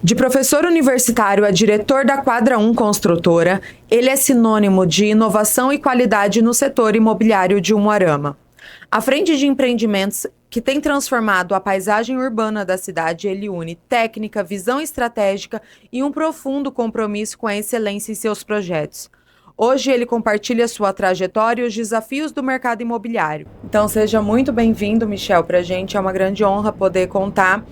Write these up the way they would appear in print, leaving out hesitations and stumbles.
De professor universitário a diretor da Quadra 1 Construtora, ele é sinônimo de inovação e qualidade no setor imobiliário de Umuarama. À frente de empreendimentos que têm transformado a paisagem urbana da cidade, ele une técnica, visão estratégica e um profundo compromisso com a excelência em seus projetos. Hoje ele compartilha sua trajetória e os desafios do mercado imobiliário. Então seja muito bem-vindo, Michel, para a gente é uma grande honra poder contar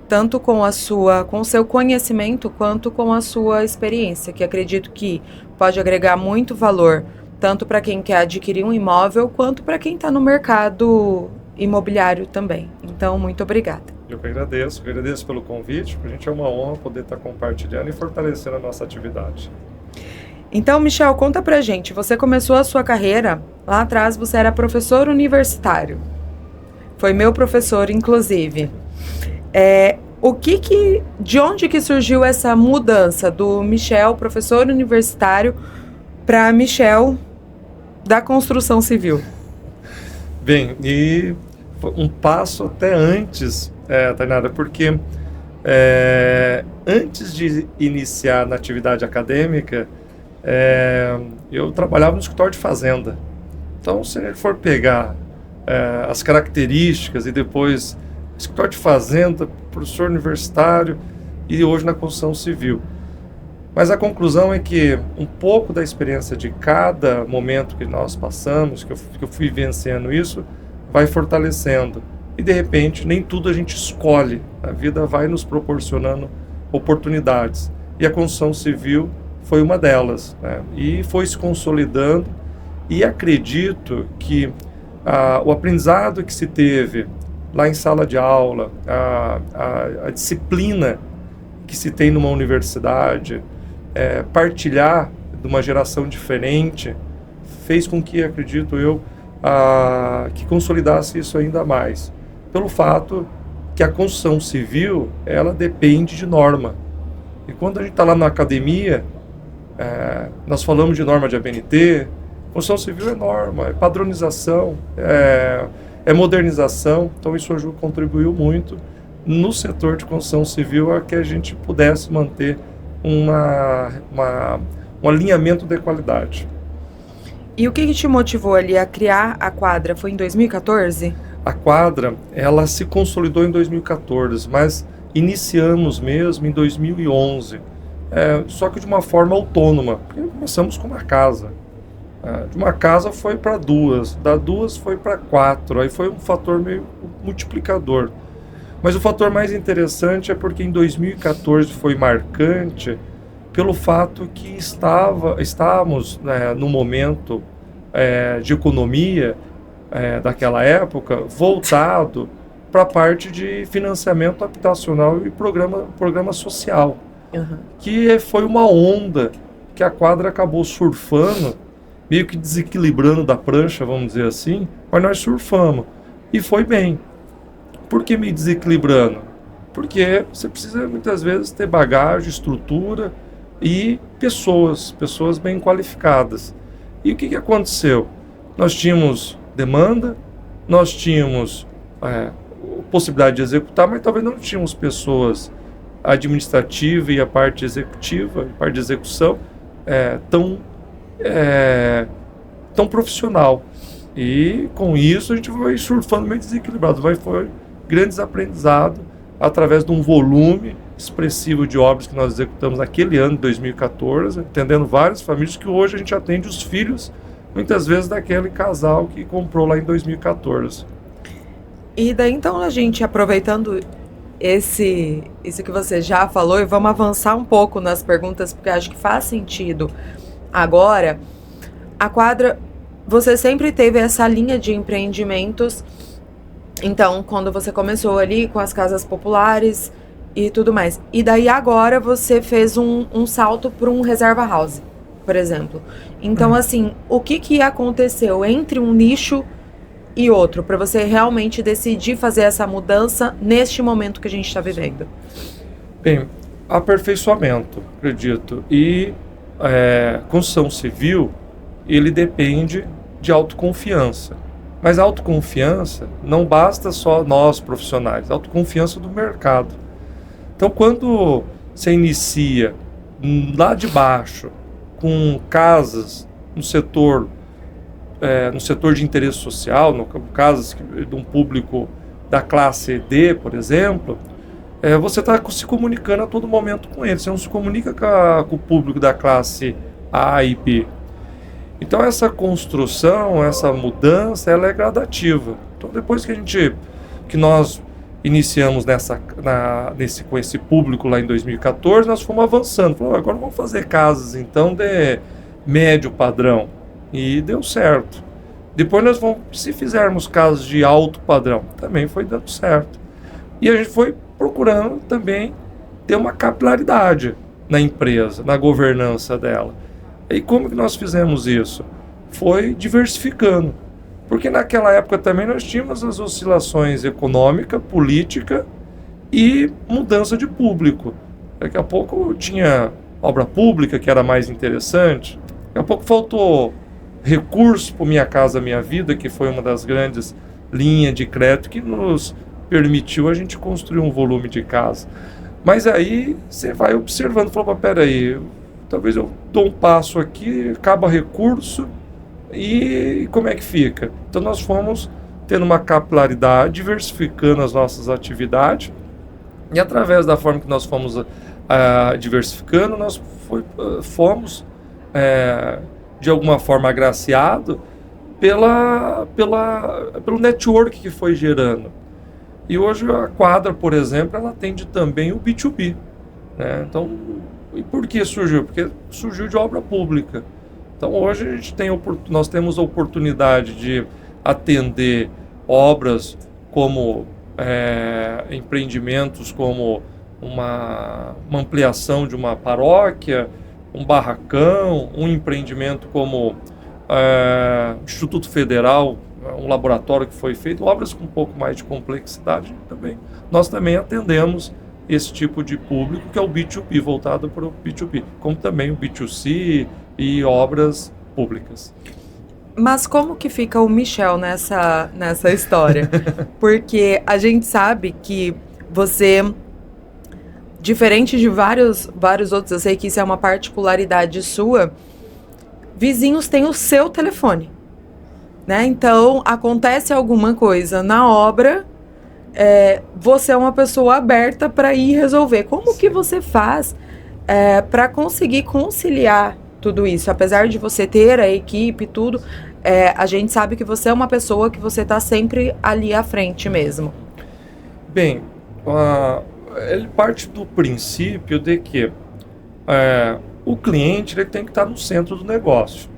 tanto com o seu conhecimento quanto com a sua experiência, que acredito que pode agregar muito valor, tanto para quem quer adquirir um imóvel, quanto para quem está no mercado imobiliário também. Então, muito obrigada. Eu que agradeço pelo convite, para a gente é uma honra poder estar compartilhando e fortalecendo a nossa atividade. Então, Michel, conta pra gente, você começou a sua carreira, lá atrás você era professor universitário, foi meu professor, inclusive. De onde que surgiu essa mudança do Michel, professor universitário, para Michel da construção civil? Bem, e um passo até antes, Tainara, porque antes de iniciar na atividade acadêmica, eu trabalhava no escritório de fazenda. Então, se a gente for pegar as características e depois escritório de fazenda, professor universitário e hoje na construção civil. Mas a conclusão é que um pouco da experiência de cada momento que nós passamos, que eu fui vencendo isso, vai fortalecendo. E de repente, nem tudo a gente escolhe. A vida vai nos proporcionando oportunidades. E a construção civil foi uma delas, né? E foi se consolidando. E acredito que o aprendizado que se teve lá em sala de aula, a disciplina que se tem numa universidade, partilhar de uma geração diferente, fez com que, acredito eu, que consolidasse isso ainda mais. Pelo fato que a construção civil, ela depende de norma. E quando a gente está lá na academia, nós falamos de norma de ABNT, construção civil é norma, é padronização, é modernização, então isso contribuiu muito no setor de construção civil a que a gente pudesse manter um alinhamento de qualidade. E o que te motivou ali a criar a Quadra? Foi em 2014? A Quadra, ela se consolidou em 2014, mas iniciamos mesmo em 2011, só que de uma forma autônoma, porque começamos com uma casa. De uma casa foi para duas, da duas foi para 4, aí foi um fator meio multiplicador. Mas o fator mais interessante é porque em 2014 foi marcante pelo fato que estávamos no momento de economia daquela época voltado para a parte de financiamento habitacional e programa social, que foi uma onda que a Quadra acabou surfando, meio que desequilibrando da prancha, vamos dizer assim, mas nós surfamos. E foi bem. Por que me desequilibrando? Porque você precisa, muitas vezes, ter bagagem, estrutura e pessoas bem qualificadas. E o que aconteceu? Nós tínhamos demanda, nós tínhamos possibilidade de executar, mas talvez não tínhamos pessoas administrativa e a parte executiva, a parte de execução, tão profissional. E com isso a gente vai surfando meio desequilibrado, foi grandes aprendizados através de um volume expressivo de obras que nós executamos naquele ano de 2014, atendendo várias famílias que hoje a gente atende os filhos, muitas vezes daquele casal que comprou lá em 2014. E daí então a gente, aproveitando isso que você já falou, e vamos avançar um pouco nas perguntas, porque acho que faz sentido. Agora, a Quadra, você sempre teve essa linha de empreendimentos. Então, quando você começou ali com as casas populares e tudo mais. E daí agora você fez um salto para um reserva house. por exemplo. Então, assim, o que aconteceu entre um nicho e outro, para você realmente decidir fazer essa mudança neste momento que a gente está vivendo? Bem, aperfeiçoamento, acredito. E construção civil, ele depende de autoconfiança. Mas a autoconfiança não basta só nós profissionais, a autoconfiança do mercado. Então, quando você inicia lá de baixo, com casas no setor de interesse social, no caso de um público da classe D, por exemplo, você está se comunicando a todo momento com eles. Você não se comunica com o público da classe A e B. Então essa construção, essa mudança, ela é gradativa. Então depois que nós iniciamos com esse público lá em 2014, nós fomos avançando. Falamos, agora vamos fazer casas então de médio padrão. E deu certo. Depois se fizermos casas de alto padrão, também foi dando certo. E a gente foi procurando também ter uma capilaridade na empresa, na governança dela. E como que nós fizemos isso? Foi diversificando. Porque naquela época também nós tínhamos as oscilações econômica, política e mudança de público. Daqui a pouco tinha obra pública, que era mais interessante. Daqui a pouco faltou recurso para Minha Casa Minha Vida, que foi uma das grandes linhas de crédito que nos permitiu a gente construir um volume de casa. Mas aí você vai observando, fala, peraí, talvez eu dou um passo aqui, acaba recurso, e como é que fica? Então nós fomos tendo uma capilaridade, diversificando as nossas atividades, e através da forma que nós fomos diversificando, nós fomos de alguma forma agraciado pelo network que foi gerando. E hoje a Quadra, por exemplo, ela atende também o B2B, né? Então, e por que surgiu? Porque surgiu de obra pública. Então hoje nós temos a oportunidade de atender obras como empreendimentos como uma ampliação de uma paróquia, um barracão, um empreendimento como Instituto Federal, um laboratório que foi feito, obras com um pouco mais de complexidade também. Nós também atendemos esse tipo de público que é o B2B, voltado para o B2B, como também o B2C e obras públicas. Mas como que fica o Michel nessa história? Porque a gente sabe que você, diferente de vários outros, eu sei que isso é uma particularidade sua, vizinhos têm o seu telefone, né? Então, acontece alguma coisa na obra, você é uma pessoa aberta para ir resolver. Como que você faz para conseguir conciliar tudo isso? Apesar de você ter a equipe e tudo, a gente sabe que você é uma pessoa que você está sempre ali à frente mesmo. Bem, ele parte do princípio de que o cliente ele tem que estar no centro do negócio.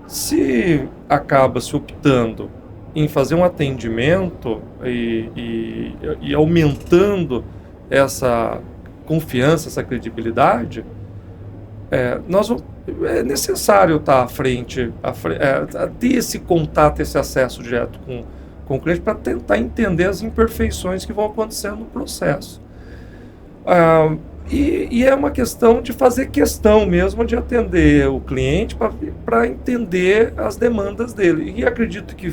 Se acaba se optando em fazer um atendimento e aumentando essa confiança, essa credibilidade, é necessário estar à frente, ter esse contato, esse acesso direto com o cliente para tentar entender as imperfeições que vão acontecendo no processo. E é uma questão de fazer questão mesmo de atender o cliente para entender as demandas dele. E acredito que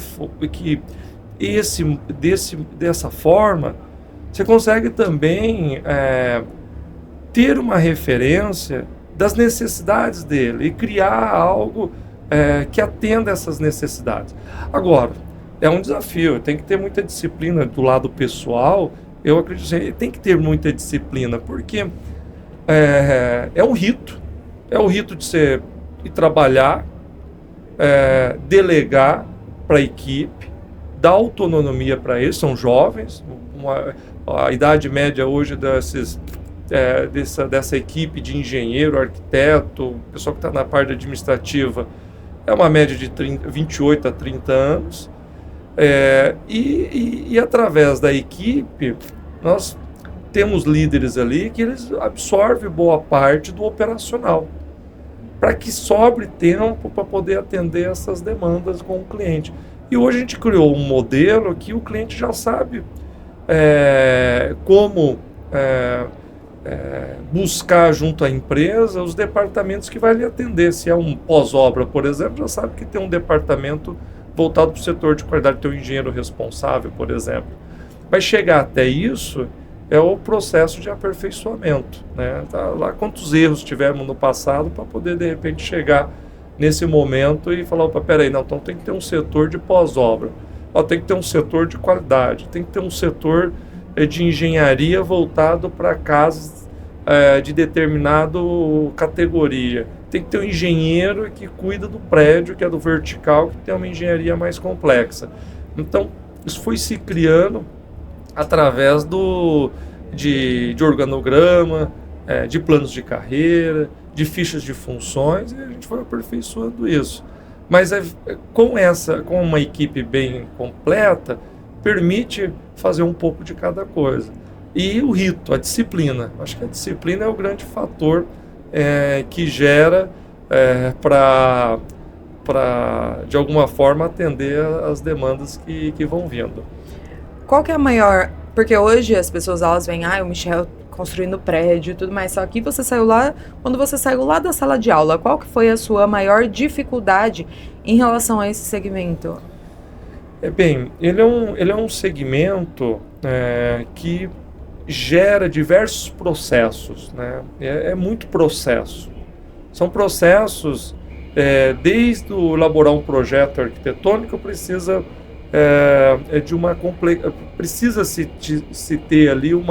dessa forma você consegue também ter uma referência das necessidades dele e criar algo que atenda essas necessidades. Agora, é um desafio, tem que ter muita disciplina do lado pessoal. Eu acredito que tem que ter muita disciplina, porque é um rito de você ir trabalhar, delegar para a equipe, dar autonomia para eles, são jovens, a idade média hoje dessa equipe de engenheiro, arquiteto, pessoal que está na parte administrativa, é uma média de 28 a 30 anos, e através da equipe, nós temos líderes ali que eles absorvem boa parte do operacional. para que sobre tempo para poder atender essas demandas com o cliente. E hoje a gente criou um modelo que o cliente já sabe como buscar junto à empresa os departamentos que vai lhe atender. Se é um pós-obra, por exemplo, já sabe que tem um departamento voltado para o setor de qualidade, tem um engenheiro responsável, por exemplo. Vai chegar até isso é o processo de aperfeiçoamento, né? Tá lá quantos erros tivemos no passado para poder, de repente, chegar nesse momento e falar, opa, peraí, não, então tem que ter um setor de pós-obra, tem que ter um setor de qualidade, tem que ter um setor de engenharia voltado para casas de determinada categoria, tem que ter um engenheiro que cuida do prédio, que é do vertical, que tem uma engenharia mais complexa. Então, isso foi se criando através de organograma, de planos de carreira, de fichas de funções, e a gente foi aperfeiçoando isso. Mas com uma equipe bem completa, permite fazer um pouco de cada coisa. E o rito, a disciplina. Acho que a disciplina é o grande fator que gera para, de alguma forma, atender as demandas que vão vindo. Qual que é a maior... Porque hoje as pessoas elas veem, o Michel construindo prédio e tudo mais, só que você saiu lá, quando você saiu lá da sala de aula, qual que foi a sua maior dificuldade em relação a esse segmento? Bem, ele é um segmento que gera diversos processos, né? É muito processo. São processos, desde elaborar um projeto arquitetônico, precisa se ter ali um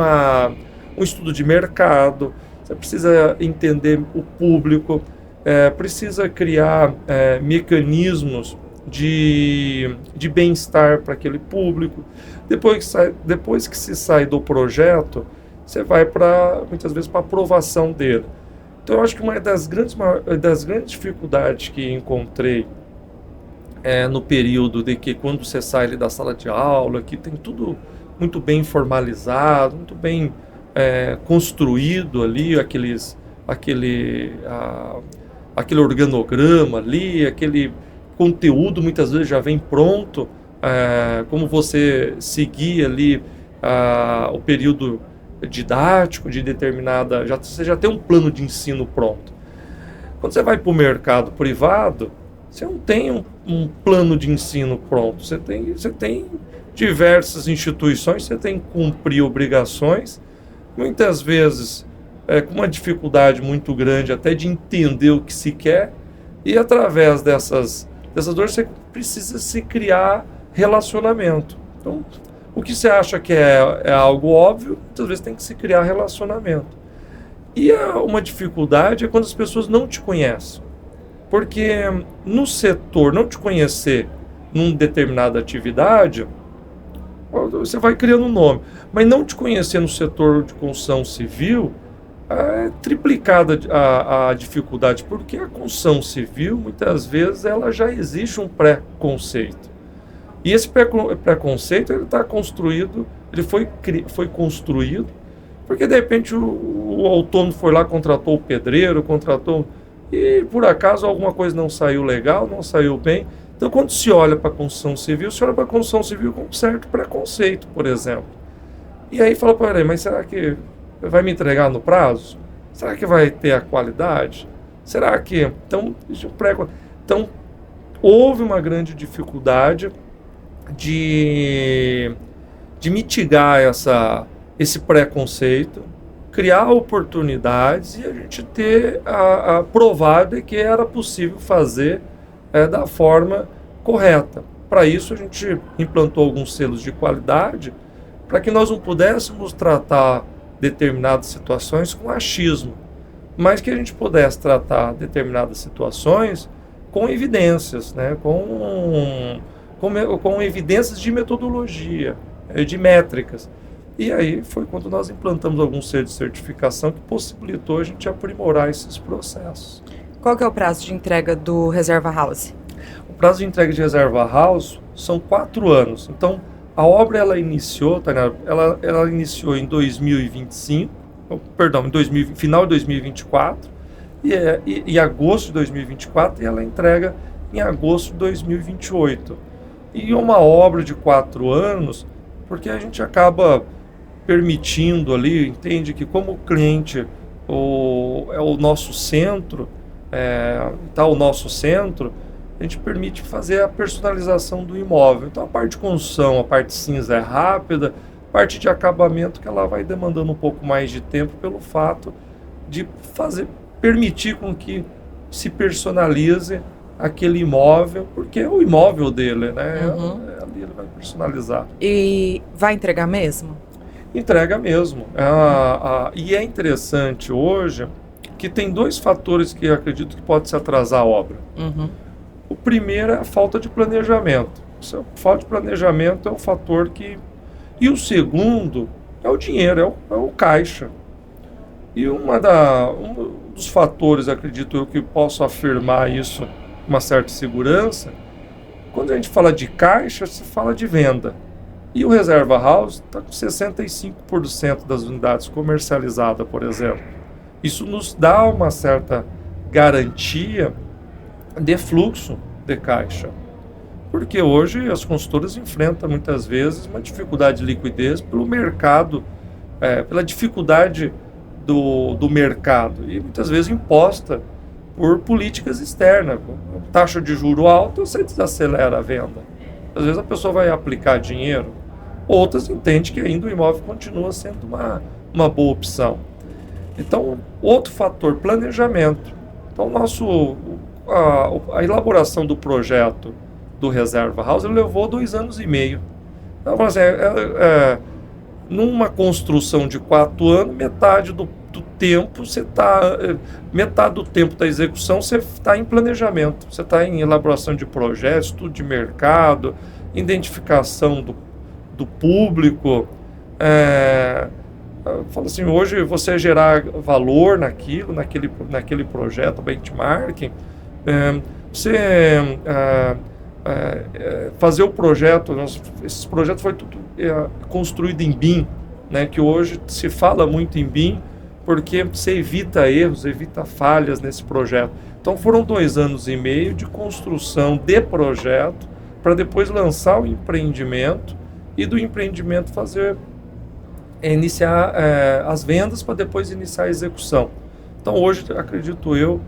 estudo de mercado, você precisa entender o público, precisa criar mecanismos de bem-estar para aquele público. Depois que se sai do projeto, você vai muitas vezes para a aprovação dele. Então eu acho que uma das grandes dificuldades que encontrei no período de que quando você sai ali da sala de aula, que tem tudo muito bem formalizado, muito bem construído ali, aquele organograma ali, aquele conteúdo muitas vezes já vem pronto, como você seguir ali o período didático de determinada... Você já tem um plano de ensino pronto. Quando você vai para o mercado privado, você não tem um plano de ensino pronto. Você tem diversas instituições, você tem que cumprir obrigações, muitas vezes com uma dificuldade muito grande até de entender o que se quer, e através dessas dores você precisa se criar relacionamento. Então, o que você acha que é algo óbvio, muitas vezes tem que se criar relacionamento. E uma dificuldade é quando as pessoas não te conhecem. Porque no setor, não te conhecer numa determinada atividade, você vai criando um nome. Mas não te conhecer no setor de construção civil, é triplicada a dificuldade, porque a construção civil, muitas vezes, ela já existe um pré-conceito. E esse pré-conceito, ele está construído, ele foi construído, porque de repente o autônomo foi lá, contratou o pedreiro, e por acaso alguma coisa não saiu legal, não saiu bem. Então quando se olha para a construção civil, se olha para a construção civil com um certo preconceito, por exemplo. E aí fala, peraí, mas será que vai me entregar no prazo? Será que vai ter a qualidade? Será que... Então houve uma grande dificuldade de mitigar esse preconceito, criar oportunidades e a gente ter provado que era possível fazer da forma correta. Para isso a gente implantou alguns selos de qualidade para que nós não pudéssemos tratar determinadas situações com achismo, mas que a gente pudesse tratar determinadas situações com evidências, né? com evidências de metodologia, de métricas. E aí foi quando nós implantamos alguns selos de certificação que possibilitou a gente aprimorar esses processos. Qual que é o prazo de entrega do Reserva House? O prazo de entrega de Reserva House são 4 anos. Então, a obra ela iniciou, Tainá, ela iniciou em 2025, final de 2024, em agosto de 2024 e ela entrega em agosto de 2028. E uma obra de 4 anos, porque a gente acaba permitindo ali, entende que como o cliente é o nosso centro, está o nosso centro, a gente permite fazer a personalização do imóvel. Então a parte de construção, a parte cinza é rápida, a parte de acabamento que ela vai demandando um pouco mais de tempo pelo fato de permitir com que se personalize aquele imóvel, porque é o imóvel dele, né? Ali ele vai personalizar. E vai entregar mesmo? Entrega mesmo. E é interessante hoje que tem 2 fatores que eu acredito que pode se atrasar a obra. O primeiro é a falta de planejamento. A falta de planejamento é um fator que... E o segundo é o dinheiro, é o caixa. E um dos fatores, acredito eu, que posso afirmar isso com uma certa segurança, quando a gente fala de caixa, se fala de venda. E o Reserva House está com 65% das unidades comercializadas, por exemplo. Isso nos dá uma certa garantia de fluxo de caixa. Porque hoje as consultoras enfrentam muitas vezes uma dificuldade de liquidez pelo mercado, pela dificuldade do mercado, e muitas vezes imposta por políticas externas. Taxa de juro alta, você desacelera a venda. Às vezes a pessoa vai aplicar dinheiro, outras entendem que ainda o imóvel continua sendo uma boa opção. Então, outro fator, planejamento. Então, a elaboração do projeto do Reserva House levou 2 anos e meio. Então, numa construção de 4 anos, metade do tempo metade do tempo da execução você está em planejamento, você está em elaboração de projetos, estudo de mercado, identificação do público. Falo assim, hoje você gerar valor naquele projeto, benchmarking, você fazer o projeto. Esses projetos foi tudo construído em BIM, né, que hoje se fala muito em BIM, porque você evita erros, evita falhas nesse projeto. Então foram 2 anos e meio de construção de projeto para depois lançar o empreendimento e do empreendimento iniciar as vendas para depois iniciar a execução. Então hoje acredito eu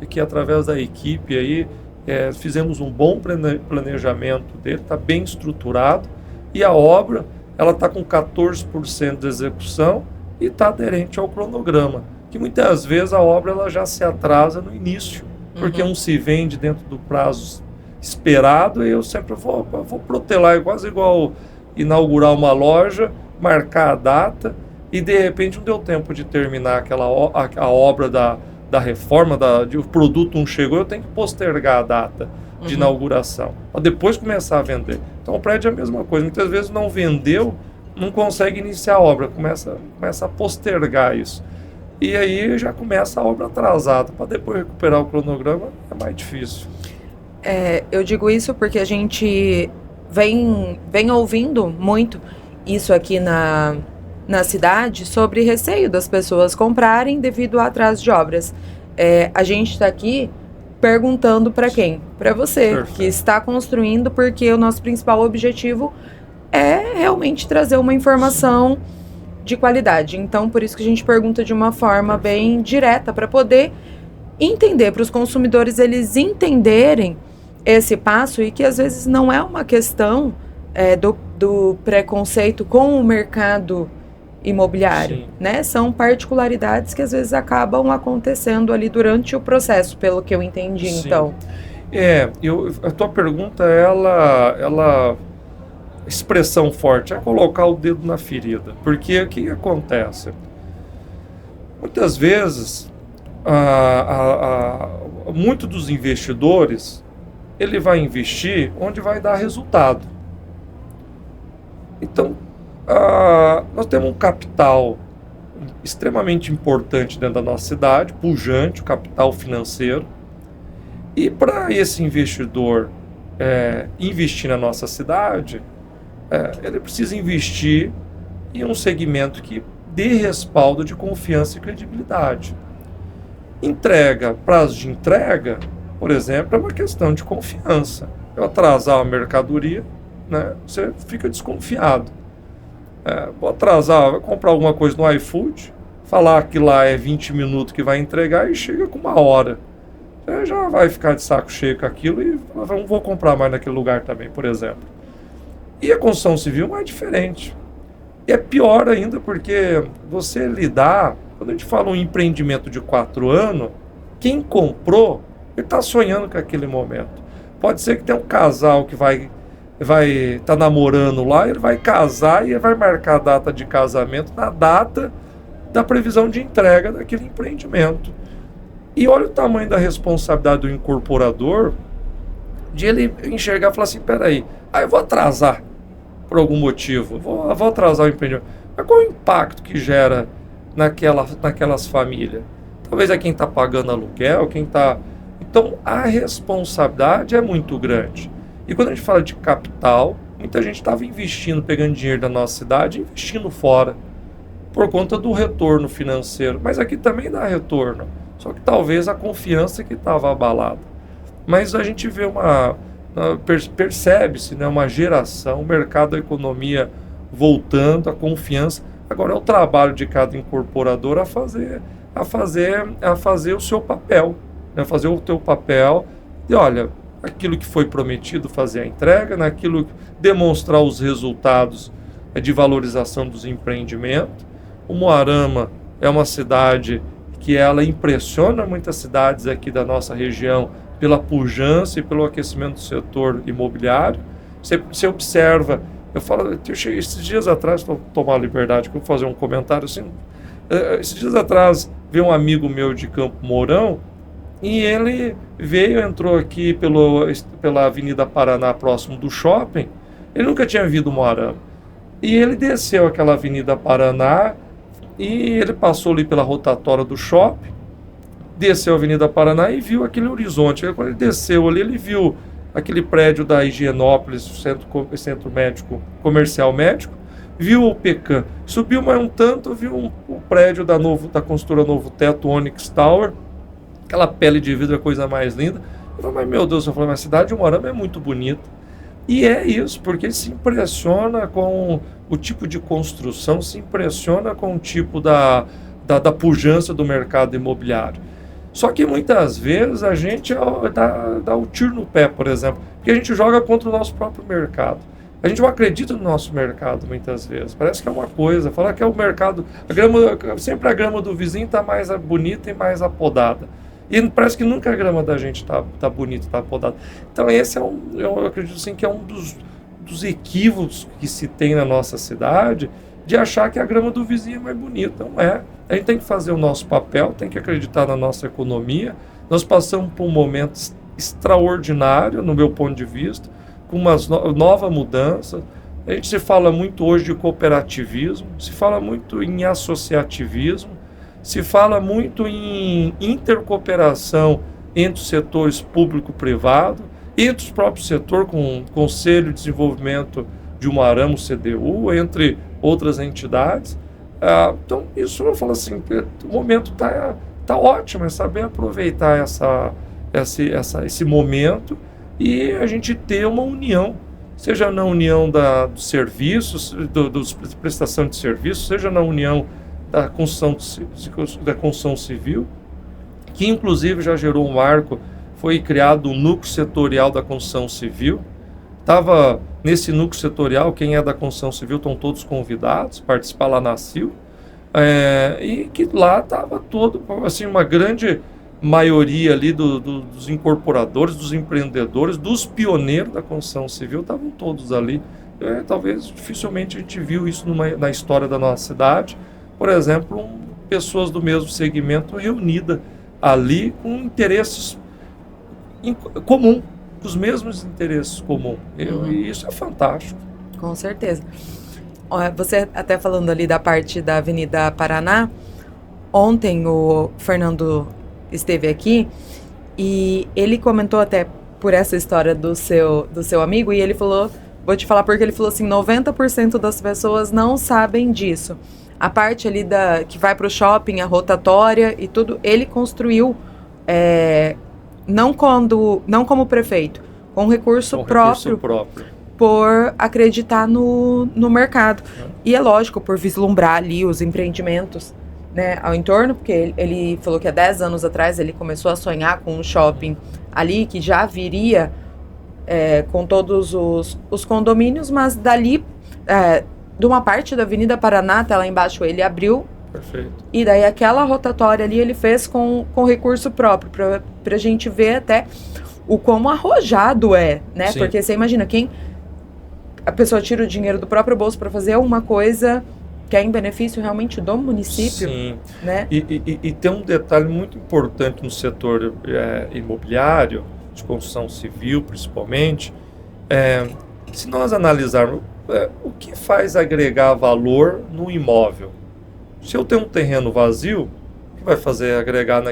que através da equipe aí fizemos um bom planejamento dele, está bem estruturado, e a obra ela está com 14% de execução e está aderente ao cronograma, que muitas vezes a obra ela já se atrasa no início, porque não se vende dentro do prazo esperado, e eu sempre vou protelar, quase igual inaugurar uma loja, marcar a data, e de repente não deu tempo de terminar a obra da reforma, o produto não chegou, eu tenho que postergar a data de inauguração, para depois começar a vender. Então o prédio é a mesma coisa, muitas vezes não vendeu, não consegue iniciar a obra, começa a postergar isso. E aí já começa a obra atrasada, para depois recuperar o cronograma é mais difícil. Eu digo isso porque a gente vem ouvindo muito isso aqui na cidade, sobre receio das pessoas comprarem devido ao atraso de obras. A gente está aqui perguntando para quem? Para você, perfeito, que está construindo, porque o nosso principal objetivo é realmente trazer uma informação de qualidade. Então, por isso que a gente pergunta de uma forma bem direta, para poder entender, para os consumidores eles entenderem esse passo, e que às vezes não é uma questão do preconceito com o mercado imobiliário, sim, né? São particularidades que às vezes acabam acontecendo ali durante o processo, pelo que eu entendi, sim. Então. A tua pergunta, ela expressão forte, é colocar o dedo na ferida. Porque o que acontece? Muitas vezes, muito dos investidores, ele vai investir onde vai dar resultado. Então, nós temos um capital extremamente importante dentro da nossa cidade, pujante, o capital financeiro. E para esse investidor investir na nossa cidade, ele precisa investir em um segmento que dê respaldo de confiança e credibilidade. Entrega, prazo de entrega, por exemplo, é uma questão de confiança. Eu atrasar a mercadoria, né, você fica desconfiado. Vou atrasar, vou comprar alguma coisa no iFood, falar que lá é 20 minutos que vai entregar e chega com 1 hora. Você já vai ficar de saco cheio com aquilo e não vou comprar mais naquele lugar também, por exemplo. E a construção civil não é diferente. E é pior ainda porque você lidar, quando a gente fala um empreendimento de 4 anos, quem comprou, ele está sonhando com aquele momento. Pode ser que tenha um casal que vai estar namorando lá, ele vai casar e ele vai marcar a data de casamento na data da previsão de entrega daquele empreendimento. E olha o tamanho da responsabilidade do incorporador de ele enxergar e falar assim, peraí, eu vou atrasar por algum motivo, vou atrasar o empreendimento. Mas qual o impacto que gera naquelas famílias? Talvez é quem está pagando aluguel, quem está... Então, a responsabilidade é muito grande. E quando a gente fala de capital, muita gente estava investindo, pegando dinheiro da nossa cidade e investindo fora, por conta do retorno financeiro. Mas aqui também dá retorno, só que talvez a confiança que estava abalada. Mas a gente vê percebe-se, né, uma geração, o mercado da economia voltando, a confiança. Agora é o trabalho de cada incorporador a fazer o seu papel, né, fazer o teu papel e olha, aquilo que foi prometido, fazer a entrega, naquilo, demonstrar os resultados de valorização dos empreendimentos. O Umuarama é uma cidade que ela impressiona muitas cidades aqui da nossa região pela pujança e pelo aquecimento do setor imobiliário. Você observa, esses dias atrás, vou tomar a liberdade, vou fazer um comentário assim, esses dias atrás veio um amigo meu de Campo Mourão e ele entrou aqui pela Avenida Paraná, próximo do shopping, ele nunca tinha visto Umuarama. E ele desceu aquela Avenida Paraná e ele passou ali pela rotatória do shopping, desceu a Avenida Paraná e viu aquele horizonte. Quando ele desceu ali, ele viu aquele prédio da Higienópolis, Centro Médico, Comercial Médico, viu o Pecan, subiu mais um tanto, viu o prédio da construtora Novo Teto, Onyx Tower, aquela pele de vidro, a coisa mais linda. Eu falei, mas meu Deus, a cidade de Umuarama é muito bonita. E é isso, porque ele se impressiona com o tipo de construção, se impressiona com o tipo da pujança do mercado imobiliário. Só que muitas vezes a gente dá o tiro no pé, por exemplo, porque a gente joga contra o nosso próprio mercado. A gente não acredita no nosso mercado muitas vezes. Parece que é uma coisa, falar que é o mercado, sempre a grama do vizinho está mais bonita e mais apodada. E parece que nunca a grama da gente tá bonita, está apodada. Então esse eu acredito assim, que é um dos equívocos que se tem na nossa cidade, de achar que a grama do vizinho é mais bonita. Não é. A gente tem que fazer o nosso papel, tem que acreditar na nossa economia. Nós passamos por um momento extraordinário, no meu ponto de vista, com uma nova mudança. A gente se fala muito hoje de cooperativismo, se fala muito em associativismo, se fala muito em intercooperação entre os setores público-privado, entre os próprios setores, com o Conselho de Desenvolvimento de Umuarama, o CDU, entre outras entidades. Então, isso eu falo assim, o momento tá ótimo, é saber aproveitar esse momento e a gente ter uma união, seja na união dos serviços, da prestação de serviços, seja na união da construção civil, que inclusive já gerou um marco, foi criado um núcleo setorial da construção civil. Estava nesse núcleo setorial, quem é da construção civil estão todos convidados a participar lá na CIL, e que lá estava todo, assim, uma grande maioria ali dos incorporadores, dos empreendedores, dos pioneiros da construção civil, estavam todos ali. Talvez dificilmente a gente viu isso na história da nossa cidade. Por exemplo, pessoas do mesmo segmento reunidas ali com interesses comuns, os mesmos interesses comuns. E isso é fantástico. Com certeza. Você até falando ali da parte da Avenida Paraná, ontem o Fernando esteve aqui e ele comentou até por essa história do seu amigo e ele falou, vou te falar porque ele falou assim, 90% das pessoas não sabem disso. a parte ali que vai para o shopping, a rotatória e tudo, ele construiu, não como prefeito, com recurso próprio, por acreditar no mercado. E é lógico, por vislumbrar ali os empreendimentos, né, ao entorno, porque ele falou que há 10 anos atrás ele começou a sonhar com um shopping ali, que já viria com todos os condomínios, mas dali, de uma parte da Avenida Paraná até lá embaixo, ele abriu. Perfeito. E daí aquela rotatória ali ele fez com recurso próprio, pra gente ver até o quão arrojado né? Sim. Porque você imagina, a pessoa tira o dinheiro do próprio bolso para fazer uma coisa que é em benefício realmente do município. Sim. Né? E tem um detalhe muito importante no setor imobiliário, de construção civil principalmente, se nós analisarmos o que faz agregar valor no imóvel. Se eu tenho um terreno vazio, o que vai fazer agregar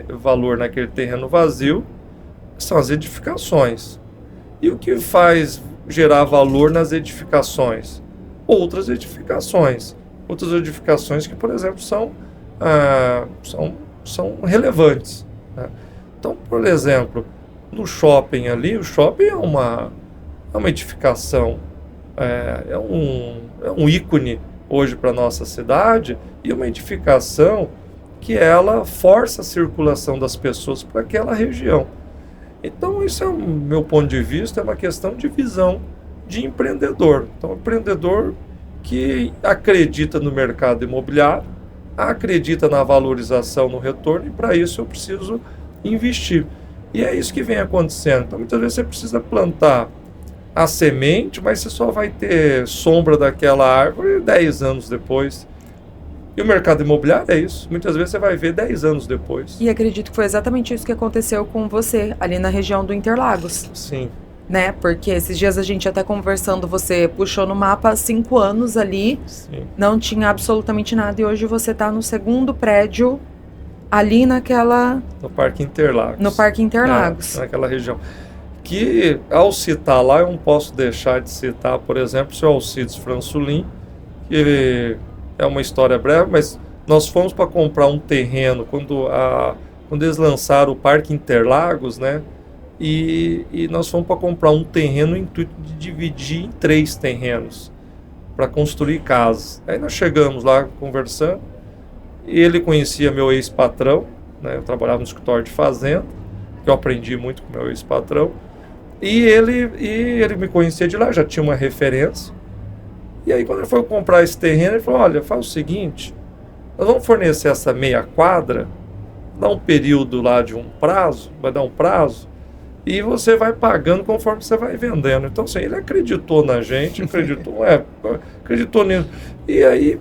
valor naquele terreno vazio são as edificações. E o que faz gerar valor nas edificações? Outras edificações. Outras edificações que, por exemplo, são relevantes. Né? Então, por exemplo, no shopping ali, o shopping é uma edificação, é um ícone hoje para a nossa cidade, e uma edificação que ela força a circulação das pessoas para aquela região. Então, isso é o meu ponto de vista, é uma questão de visão de empreendedor. Então, empreendedor que acredita no mercado imobiliário, acredita na valorização, no retorno, e para isso eu preciso investir. E é isso que vem acontecendo. Então, muitas vezes você precisa plantar a semente, mas você só vai ter sombra daquela árvore 10 anos depois. E o mercado imobiliário é isso. Muitas vezes você vai ver 10 anos depois. E acredito que foi exatamente isso que aconteceu com você, ali na região do Interlagos. Sim. Né? Porque esses dias a gente até conversando, você puxou no mapa 5 anos ali, sim, não tinha absolutamente nada, e hoje você está no segundo prédio ali no Parque Interlagos. No Parque Interlagos. Naquela região. Que, ao citar lá, eu não posso deixar de citar, por exemplo, o seu Alcides Fransulin, que é uma história breve, mas nós fomos para comprar um terreno quando eles lançaram o Parque Interlagos, né? E nós fomos para comprar um terreno no intuito de dividir em 3 terrenos para construir casas. Aí nós chegamos lá conversando, e ele conhecia meu ex-patrão, né? Eu trabalhava no escritório de fazenda, que eu aprendi muito com meu ex-patrão, e ele me conhecia de lá, já tinha uma referência. E aí, quando ele foi comprar esse terreno, ele falou: olha, faz o seguinte, nós vamos fornecer essa meia quadra, dá um período lá de vai dar um prazo, e você vai pagando conforme você vai vendendo. Então, assim, ele acreditou na gente, acreditou nisso. E aí,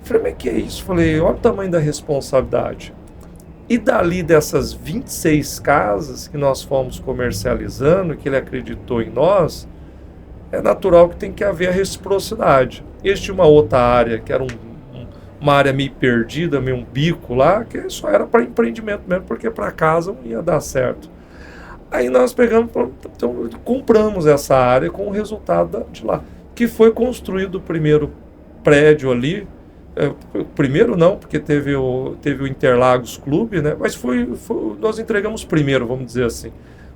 falei: mas que é isso? Falei: olha o tamanho da responsabilidade. E dali dessas 26 casas que nós fomos comercializando, que ele acreditou em nós, é natural que tem que haver a reciprocidade. Este uma outra área, que era uma área meio perdida, meio um bico lá, que só era para empreendimento mesmo, porque para casa não ia dar certo. Aí nós então, compramos essa área com o resultado de lá, que foi construído o primeiro prédio ali. Primeiro não, porque teve o Interlagos Clube, né? Mas nós entregamos primeiro, vamos dizer assim,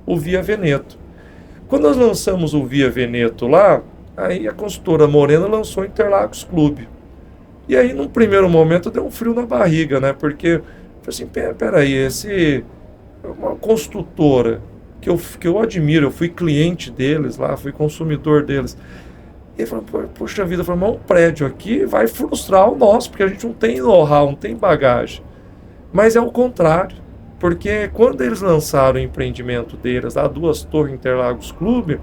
o Via Veneto. Quando nós lançamos o Via Veneto lá, aí a consultora Morena lançou o Interlagos Clube. E aí, num primeiro momento, deu um frio na barriga, né? Porque, assim, peraí, uma construtora que eu admiro, eu fui cliente deles lá, fui consumidor deles. E ele falou: puxa vida, mas um prédio aqui vai frustrar o nosso, porque a gente não tem know-how, não tem bagagem. Mas é o contrário, porque quando eles lançaram o empreendimento deles, a 2 Torres Interlagos Clube,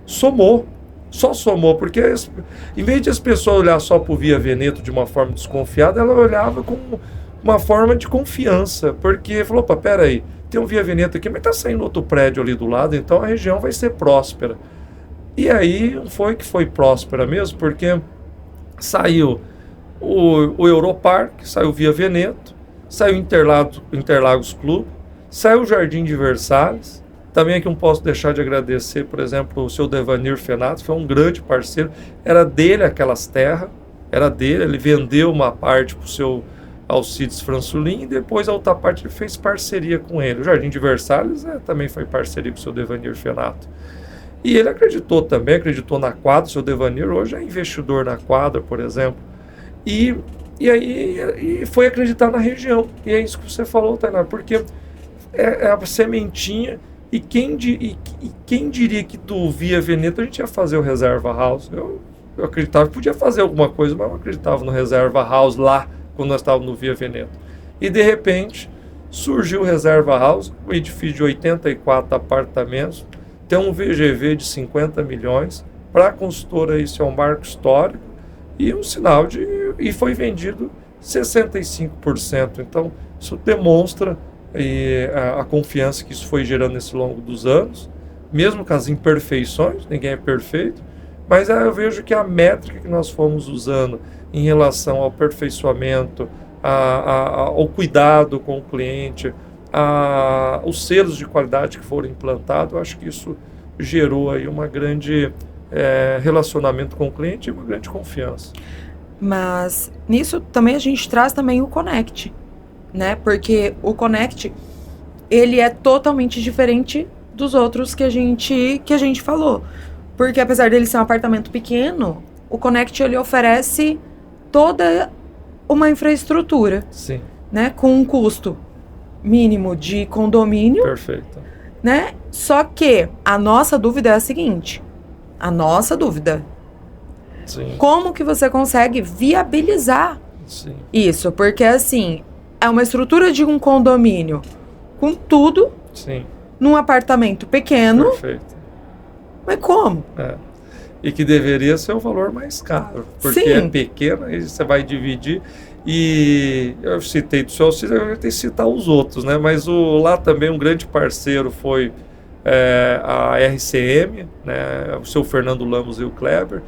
só somou, porque em vez de as pessoas olhar só para o Via Veneto de uma forma desconfiada, ela olhava com uma forma de confiança, porque falou: opa, peraí, tem um Via Veneto aqui, mas está saindo outro prédio ali do lado, então a região vai ser próspera. E aí foi próspera mesmo, porque saiu o Europark, saiu o Via Veneto, saiu o Interlagos Clube, saiu o Jardim de Versalhes. Também aqui não posso deixar de agradecer, por exemplo, o seu Devanir Fenato, foi um grande parceiro, era dele aquelas terras, era dele, ele vendeu uma parte para o seu Alcides Fransulin e depois a outra parte ele fez parceria com ele. O Jardim de Versalhes também foi parceria com o seu Devanir Fenato. E ele acreditou na quadra, o seu Devanir hoje é investidor na quadra, por exemplo. E aí foi acreditar na região. E é isso que você falou, Tainá, porque é a sementinha. E quem diria que do Via Veneto a gente ia fazer o Reserva House? Eu acreditava que podia fazer alguma coisa, mas eu acreditava no Reserva House lá, quando nós estávamos no Via Veneto. E de repente surgiu o Reserva House, um edifício de 84 apartamentos, tem um VGV de 50 milhões, para a consultora isso é um marco histórico, e um sinal e foi vendido 65%. Então isso demonstra a confiança que isso foi gerando nesse longo dos anos, mesmo com as imperfeições, ninguém é perfeito, mas eu vejo que a métrica que nós fomos usando em relação ao aperfeiçoamento, ao cuidado com o cliente, os selos de qualidade que foram implantados, eu acho que isso gerou aí uma grande relacionamento com o cliente e uma grande confiança. Mas nisso também a gente traz também o Connect, né? Porque o Connect, ele é totalmente diferente dos outros que a gente falou. Porque apesar dele ser um apartamento pequeno, o Connect ele oferece toda uma infraestrutura. Sim. Né? Com um custo mínimo de condomínio. Perfeito. Né? Só que a nossa dúvida é a seguinte. Sim. Como que você consegue viabilizar Sim. isso? Porque assim, é uma estrutura de um condomínio com tudo. Sim. Num apartamento pequeno. Perfeito. Mas como? E que deveria ser o valor mais caro, porque Sim. é pequeno, aí você vai dividir. E eu citei do seu Alcides, eu tenho que citar os outros, né? Mas lá também um grande parceiro foi a RCM, né? O seu Fernando Lamos e o Kleber.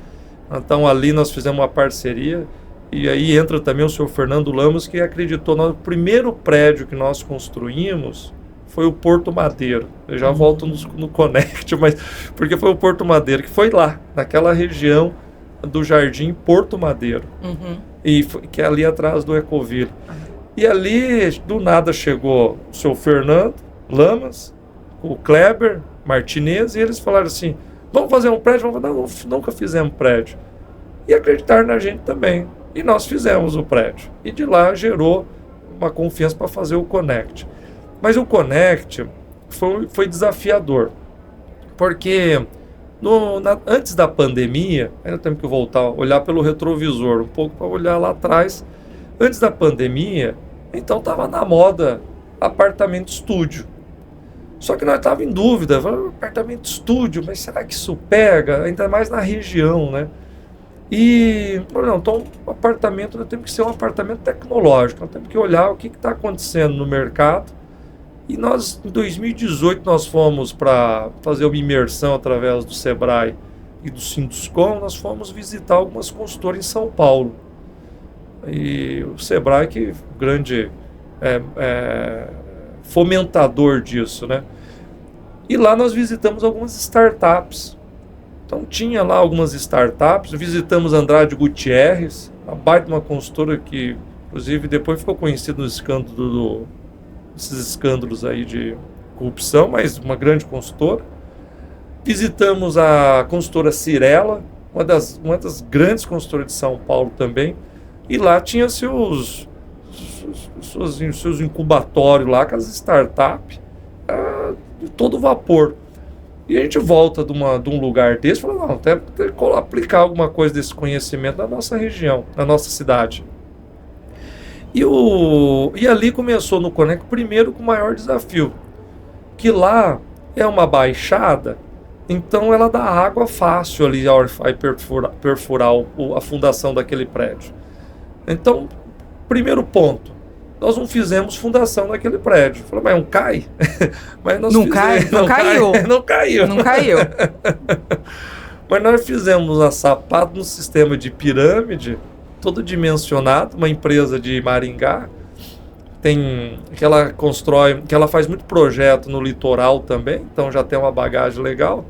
Então ali nós fizemos uma parceria, e aí entra também o seu Fernando Lamos, que acreditou no primeiro prédio que nós construímos. Foi o Porto Madeiro. Eu já volto no Connect, mas porque foi o Porto Madeiro, que foi lá, naquela região do Jardim Porto Madeiro. E que é ali atrás do Ecoville. E ali, do nada, chegou o seu Fernando Lamas, o Kleber Martinez, e eles falaram assim, vamos fazer um prédio? Vamos, nunca fizemos prédio. E acreditaram na gente também. E nós fizemos o prédio. E de lá gerou uma confiança para fazer o Connect. Mas o Connect foi desafiador, porque antes da pandemia, ainda temos que voltar, olhar pelo retrovisor um pouco para olhar lá atrás. Antes da pandemia, então estava na moda apartamento estúdio. Só que nós estávamos em dúvida, apartamento estúdio, mas será que isso pega? Ainda mais na região, né? E, não, então, apartamento, nós temos que ser um apartamento tecnológico, nós temos que olhar o que está acontecendo no mercado. E nós, em 2018, nós fomos para fazer uma imersão através do Sebrae e do Sinduscom, nós fomos visitar algumas consultoras em São Paulo. E o Sebrae, que é um grande fomentador disso, né? E lá nós visitamos algumas startups. Então tinha lá algumas startups, visitamos Andrade Gutierrez, a baita uma consultora que, inclusive, depois ficou conhecida no escândalo esses escândalos aí de corrupção, mas uma grande consultora. Visitamos a consultora Cirela, uma das grandes consultoras de São Paulo também, e lá tinha seus incubatórios lá, com as startups, de todo vapor. E a gente volta de um lugar desse e fala, não, tem que aplicar alguma coisa desse conhecimento na nossa região, na nossa cidade. E ali começou no Connect, primeiro com o maior desafio, que lá é uma baixada, então ela dá água fácil ali a hora que vai perfurar a fundação daquele prédio. Então, primeiro ponto, nós não fizemos fundação naquele prédio. Falei, mas não cai? Mas nós não caiu. Não caiu. Não caiu. Mas nós fizemos a sapato no sistema de pirâmide, todo dimensionado, uma empresa de Maringá, que ela faz muito projeto no litoral também, então já tem uma bagagem legal.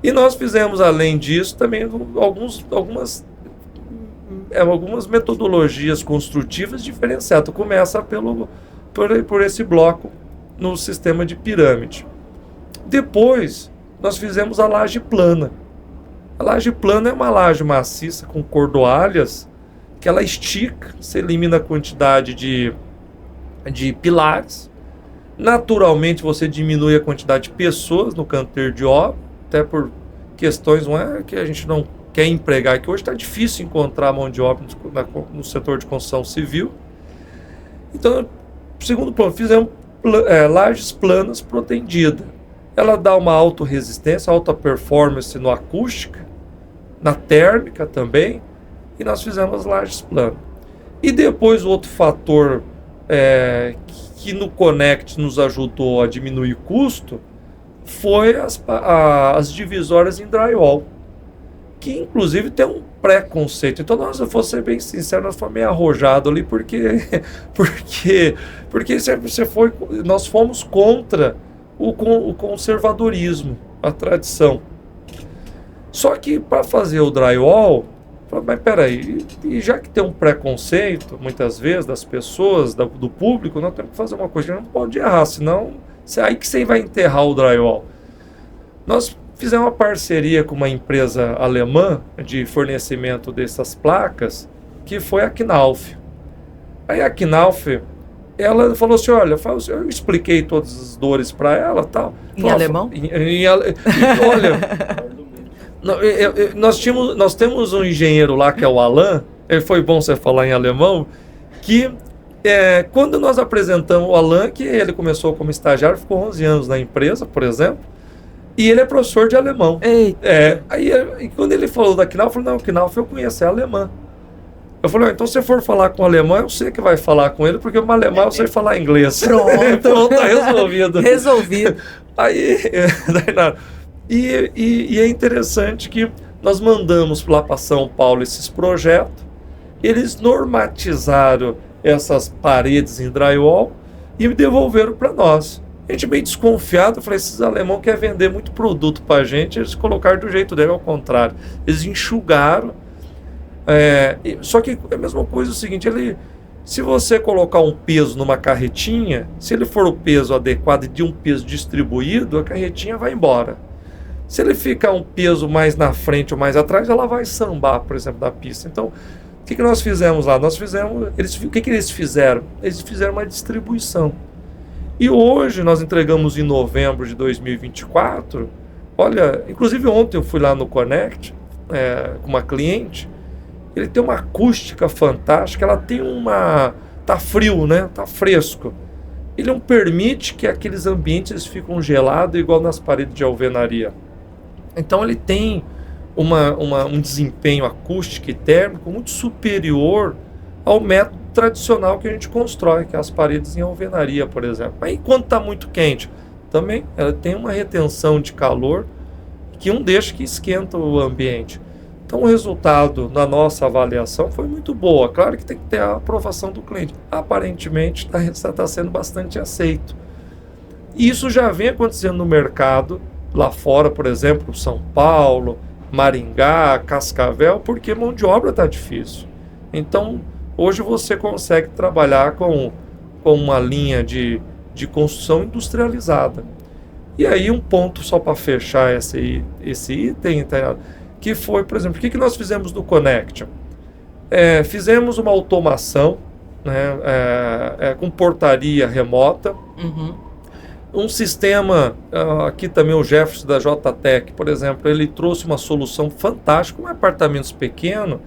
E nós fizemos, além disso, também algumas algumas metodologias construtivas diferenciadas. Começa por esse bloco no sistema de pirâmide. Depois, nós fizemos a laje plana. A laje plana é uma laje maciça com cordoalhas que ela estica, você elimina a quantidade de pilares. Naturalmente, você diminui a quantidade de pessoas no canteiro de obra, até por questões, não é que a gente não quer empregar, que hoje está difícil encontrar mão de obra no setor de construção civil. Então, segundo ponto, fizemos lajes planas protendidas. Ela dá uma auto-resistência, alta performance no acústica, na térmica também, e nós fizemos as lajes planas. E depois o outro fator que no Connect nos ajudou a diminuir o custo foi as divisórias em drywall, que inclusive tem um preconceito. Então, nós, eu vou ser bem sincero, nós fomos meio arrojados ali, porque nós fomos contra o conservadorismo, a tradição. Só que para fazer o drywall, mas peraí, e já que tem um preconceito, muitas vezes, das pessoas, do público, nós temos que fazer uma coisa, a gente não pode errar, senão aí que você vai enterrar o drywall. Nós fizemos uma parceria com uma empresa alemã de fornecimento dessas placas, que foi a Knauf. Aí a Knauf, ela falou assim, olha, eu expliquei todas as dores para ela, tal. Em alemão? Olha, nós temos um engenheiro lá que é o Alain, foi bom você falar em alemão, que quando nós apresentamos o Alain, que ele começou como estagiário, ficou 11 anos na empresa, por exemplo, e ele é professor de alemão. Aí quando ele falou da Knauf, eu falei, não, Knauf eu conheço, é alemã. Eu falei, então se você for falar com o alemão, eu sei que vai falar com ele, porque o alemão eu sei falar inglês. Pronto, tá resolvido. Resolvido. Aí, e é interessante que nós mandamos lá para São Paulo esses projetos, eles normatizaram essas paredes em drywall e devolveram para nós. A gente meio desconfiado, eu falei, esses alemães querem vender muito produto para a gente, eles colocaram do jeito dele, ao contrário. Eles enxugaram. Só que a mesma coisa é o seguinte, se você colocar um peso numa carretinha, se ele for o peso adequado e de um peso distribuído, a carretinha vai embora. Se ele ficar um peso mais na frente ou mais atrás, ela vai sambar, por exemplo, da pista. Então, o que nós fizemos lá? O que eles fizeram? Eles fizeram uma distribuição. E hoje nós entregamos em novembro de 2024, olha, inclusive ontem eu fui lá no Connect, com uma cliente, ele tem uma acústica fantástica, ela tem tá frio, né? Tá fresco. Ele não permite que aqueles ambientes fiquem gelados igual nas paredes de alvenaria. Então ele tem um desempenho acústico e térmico muito superior ao método tradicional que a gente constrói, que é as paredes em alvenaria, por exemplo. Aí quando está muito quente, também ela tem uma retenção de calor que não deixa que esquenta o ambiente. Então o resultado da nossa avaliação foi muito boa. Claro que tem que ter a aprovação do cliente. Aparentemente está sendo bastante aceito. E isso já vem acontecendo no mercado, lá fora, por exemplo, São Paulo, Maringá, Cascavel, porque mão de obra está difícil. Então, hoje você consegue trabalhar com uma linha de construção industrializada. E aí um ponto só para fechar esse item, que foi, por exemplo, o que nós fizemos no Connection? Fizemos uma automação, né, com portaria remota, um sistema, aqui também o Jefferson da JTEC, por exemplo, ele trouxe uma solução fantástica, um apartamento pequeno.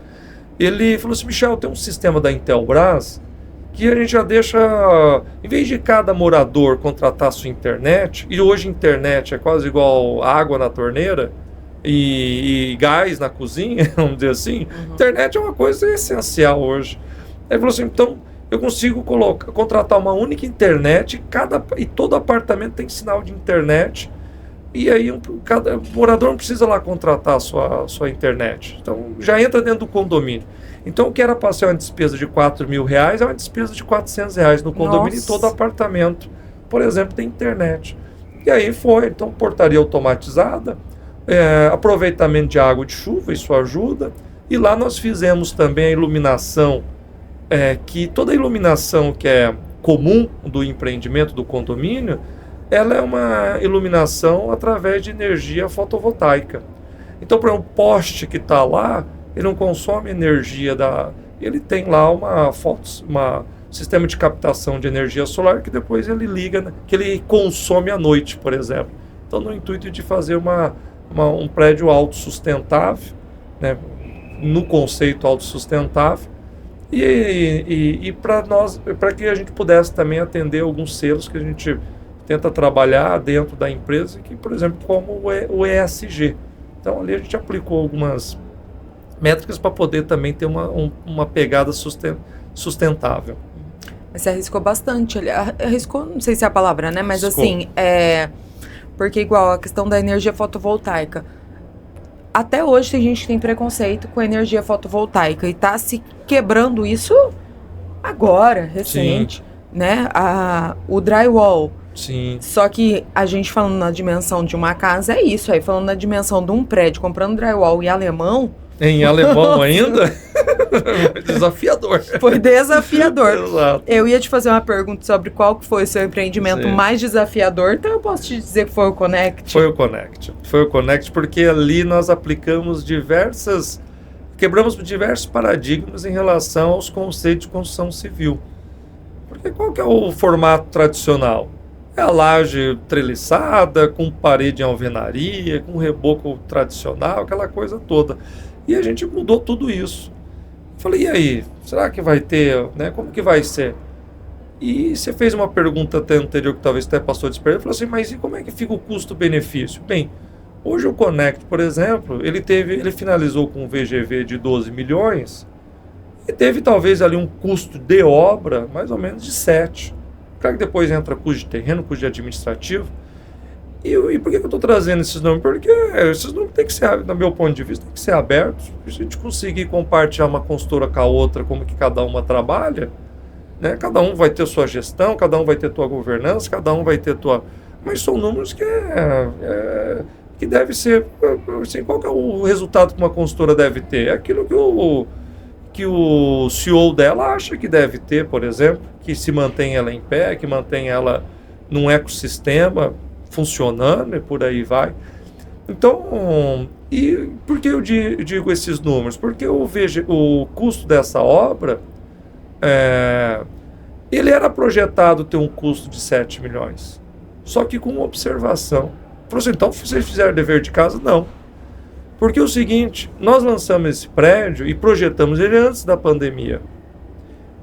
Ele falou assim, Michel, tem um sistema da Intelbras que a gente já deixa, em vez de cada morador contratar a sua internet, e hoje internet é quase igual água na torneira e gás na cozinha, vamos dizer assim, internet é uma coisa essencial hoje. Ele falou assim, então eu consigo contratar uma única internet e todo apartamento tem sinal de internet. E aí cada morador não precisa lá contratar a sua internet. Então já entra dentro do condomínio. Então o que era para ser uma despesa de R$4.000 é uma despesa de R$400 no condomínio. Nossa. E todo apartamento, por exemplo, tem internet. E aí foi, então portaria automatizada, aproveitamento de água de chuva, isso ajuda. E lá nós fizemos também a iluminação, que toda a iluminação que é comum do empreendimento, do condomínio, ela é uma iluminação através de energia fotovoltaica. Então, por exemplo, o poste que está lá, ele não consome energia ele tem lá uma sistema de captação de energia solar que depois ele liga, que ele consome à noite, por exemplo. Então, no intuito de fazer um prédio autossustentável, né, no conceito autossustentável, e para que a gente pudesse também atender alguns selos que a gente tenta trabalhar dentro da empresa, que, por exemplo, como o ESG. Então, ali a gente aplicou algumas métricas para poder também ter uma pegada sustentável. Mas você arriscou bastante. Ele arriscou, não sei se é a palavra, né? Mas Arriscou. assim, porque igual a questão da energia fotovoltaica. Até hoje tem gente que tem preconceito com a energia fotovoltaica e tá se quebrando isso agora, recente, né? O drywall. Sim. Só que a gente falando na dimensão de uma casa é isso aí, falando na dimensão de um prédio, comprando drywall em alemão. Em alemão ainda? Desafiador. Foi desafiador. Exato. Eu ia te fazer uma pergunta sobre qual que foi o seu empreendimento mais desafiador, então eu posso te dizer que foi o Connect. Foi o Connect, porque ali nós quebramos diversos paradigmas em relação aos conceitos de construção civil. Porque qual que é o formato tradicional? É a laje treliçada, com parede em alvenaria, com reboco tradicional, aquela coisa toda. E a gente mudou tudo isso. Falei, e aí? Será que vai ter, né? Como que vai ser? E você fez uma pergunta até anterior, que talvez até passou desperto, falou assim, mas e como é que fica o custo-benefício? Bem, hoje o Connect, por exemplo, ele finalizou com um VGV de 12 milhões e teve talvez ali um custo de obra mais ou menos de 7. Claro que depois entra custo de terreno, custo de administrativo. E por que eu estou trazendo esses números? Porque esses números têm que ser, no meu ponto de vista, tem que ser abertos. Se a gente conseguir compartilhar uma consultora com a outra, como que cada uma trabalha, né? Cada um vai ter sua gestão, cada um vai ter sua governança, cada um vai ter sua... Mas são números que deve ser... Assim, qual que é o resultado que uma consultora deve ter? É aquilo que o CEO dela acha que deve ter, por exemplo, que se mantém ela em pé, que mantém ela num ecossistema funcionando e por aí vai. Então, e por que eu digo esses números? Porque o custo dessa obra, ele era projetado ter um custo de 7 milhões. Só que com observação. Falou assim, então, vocês fizeram dever de casa? Não. Porque é o seguinte, nós lançamos esse prédio e projetamos ele antes da pandemia.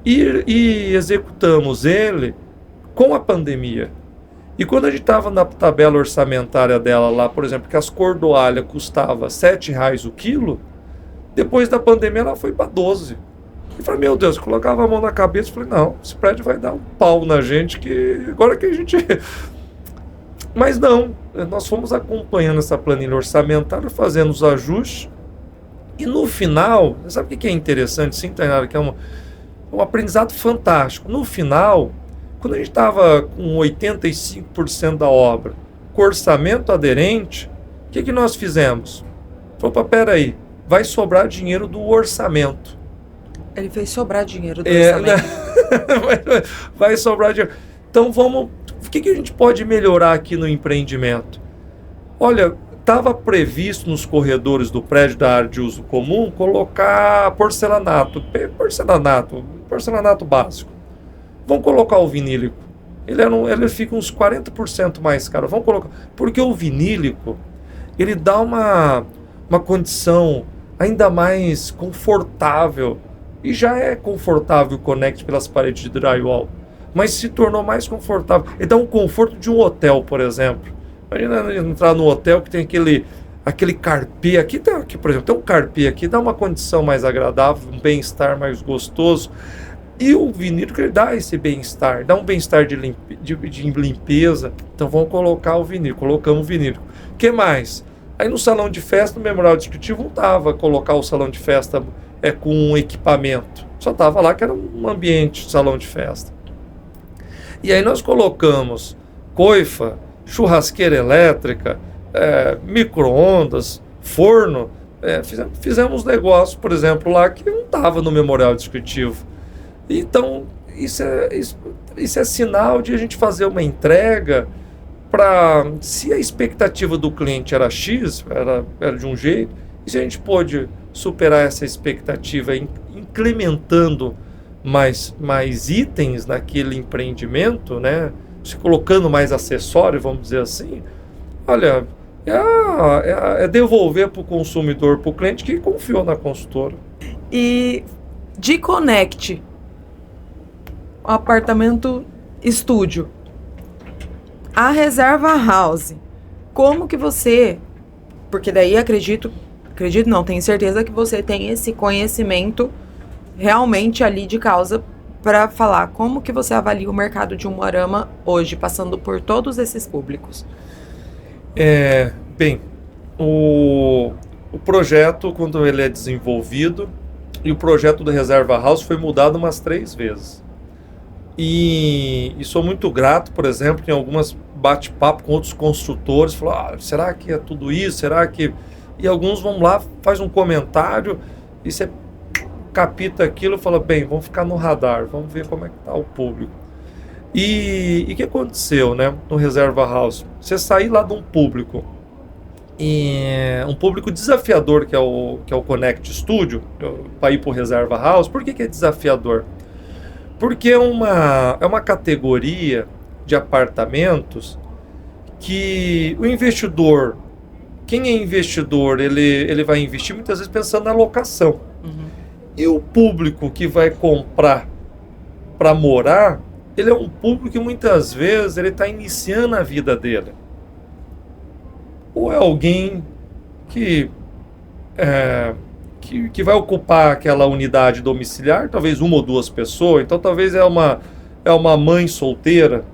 E executamos ele com a pandemia. E quando a gente estava na tabela orçamentária dela lá, por exemplo, que as cordoalhas custavam R$7 o quilo, depois da pandemia ela foi para 12. E falei, meu Deus, eu colocava a mão na cabeça e falei, não, esse prédio vai dar um pau na gente, que agora que a gente... Mas não, nós fomos acompanhando essa planilha orçamentária, fazendo os ajustes, e no final, sabe o que é interessante, sim, Tainara, que é um aprendizado fantástico. No final, quando a gente estava com 85% da obra, com orçamento aderente, o que nós fizemos? Opa, peraí, vai sobrar dinheiro do orçamento. Ele fez sobrar dinheiro do orçamento. Vai sobrar dinheiro. Então vamos... O que a gente pode melhorar aqui no empreendimento? Olha, estava previsto nos corredores do prédio da área de uso comum colocar porcelanato básico. Vamos colocar o vinílico. Ele fica uns 40% mais caro. Vamos colocar, porque o vinílico, ele dá uma condição ainda mais confortável. E já é confortável o Connect pelas paredes de drywall, mas se tornou mais confortável. Ele dá um conforto de um hotel, por exemplo. Imagina entrar no hotel que tem aquele carpê. Aqui, por exemplo, tem um carpê aqui, dá uma condição mais agradável, um bem-estar mais gostoso. E o vinílico, ele dá esse bem-estar, dá um bem-estar de limpeza. Então vamos colocar o vinílico, colocamos o vinílico. O que mais? Aí no salão de festa, no memorial descritivo, não estava colocar o salão de festa com equipamento. Só estava lá que era um ambiente, salão de festa. E aí nós colocamos coifa, churrasqueira elétrica, micro-ondas, forno, fizemos negócios, por exemplo, lá que não estava no memorial descritivo. Então, isso é sinal de a gente fazer uma entrega para, se a expectativa do cliente era X, era de um jeito, e se a gente pôde superar essa expectativa incrementando mais itens naquele empreendimento, né, se colocando mais acessório, vamos dizer assim, olha, é devolver para o consumidor, para o cliente que confiou na consultora. E de Connect, apartamento estúdio, a Reserva House, como que você, porque daí acredito não, tenho certeza que você tem esse conhecimento realmente ali de causa para falar como que você avalia o mercado de Umuarama hoje, passando por todos esses públicos. Bem, o projeto, quando ele é desenvolvido, e o projeto da Reserva House foi mudado umas 3 vezes. E sou muito grato, por exemplo, em algumas bate-papo com outros construtores, falam, será que é tudo isso? Será que... E alguns vão lá, faz um comentário, e você capita aquilo e fala, bem, vamos ficar no radar, vamos ver como é que está o público. E o que aconteceu, né, no Reserva House? Você sair lá de um público, um público desafiador, que é o Connect Studio, para ir para o Reserva House. Por que é desafiador? Porque é uma categoria de apartamentos que o investidor, quem é investidor, ele vai investir muitas vezes pensando na locação. Uhum. E o público que vai comprar para morar, ele é um público que muitas vezes ele está iniciando a vida dele. Ou é alguém que vai ocupar aquela unidade domiciliar, talvez 1 ou 2 pessoas, então talvez é uma mãe solteira,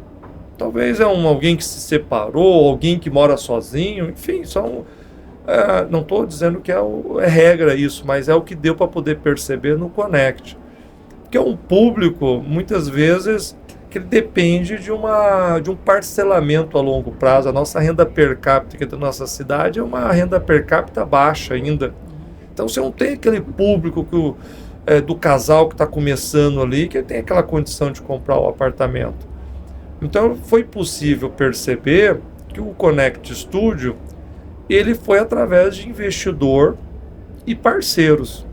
talvez é alguém que se separou, alguém que mora sozinho, enfim, não estou dizendo que é regra isso, mas é o que deu para poder perceber no Connect, que é um público, muitas vezes, que ele depende de um parcelamento a longo prazo. A nossa renda per capita aqui da nossa cidade é uma renda per capita baixa ainda. Então você não tem aquele público do casal que está começando ali, que tem aquela condição de comprar o apartamento. Então foi possível perceber que o Connect Studio, ele foi através de investidor e parceiros.